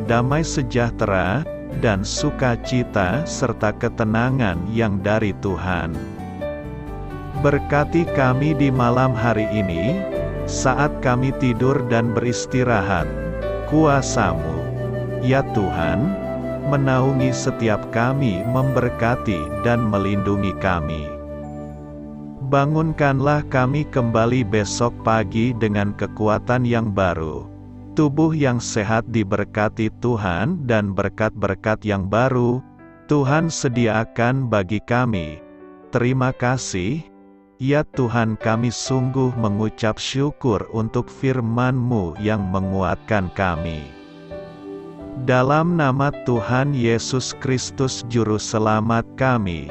damai sejahtera, dan sukacita serta ketenangan yang dari Tuhan. Berkati kami di malam hari ini, saat kami tidur dan beristirahat. Kuasa-Mu, ya Tuhan, menaungi setiap kami, memberkati dan melindungi kami. Bangunkanlah kami kembali besok pagi dengan kekuatan yang baru, tubuh yang sehat diberkati Tuhan, dan berkat-berkat yang baru Tuhan sediakan bagi kami. Terima kasih, ya Tuhan, kami sungguh mengucap syukur untuk firman-Mu yang menguatkan kami. Dalam nama Tuhan Yesus Kristus Juru Selamat kami,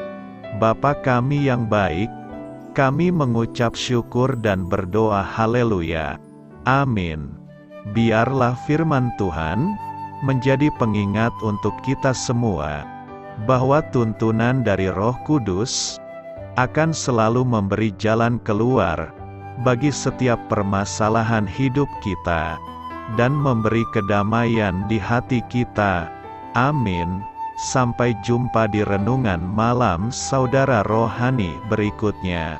Bapa kami yang baik, kami mengucap syukur dan berdoa haleluya. Amin. Biarlah firman Tuhan menjadi pengingat untuk kita semua, bahwa tuntunan dari Roh Kudus akan selalu memberi jalan keluar bagi setiap permasalahan hidup kita, dan memberi kedamaian di hati kita. Amin. Sampai jumpa di renungan malam saudara rohani berikutnya.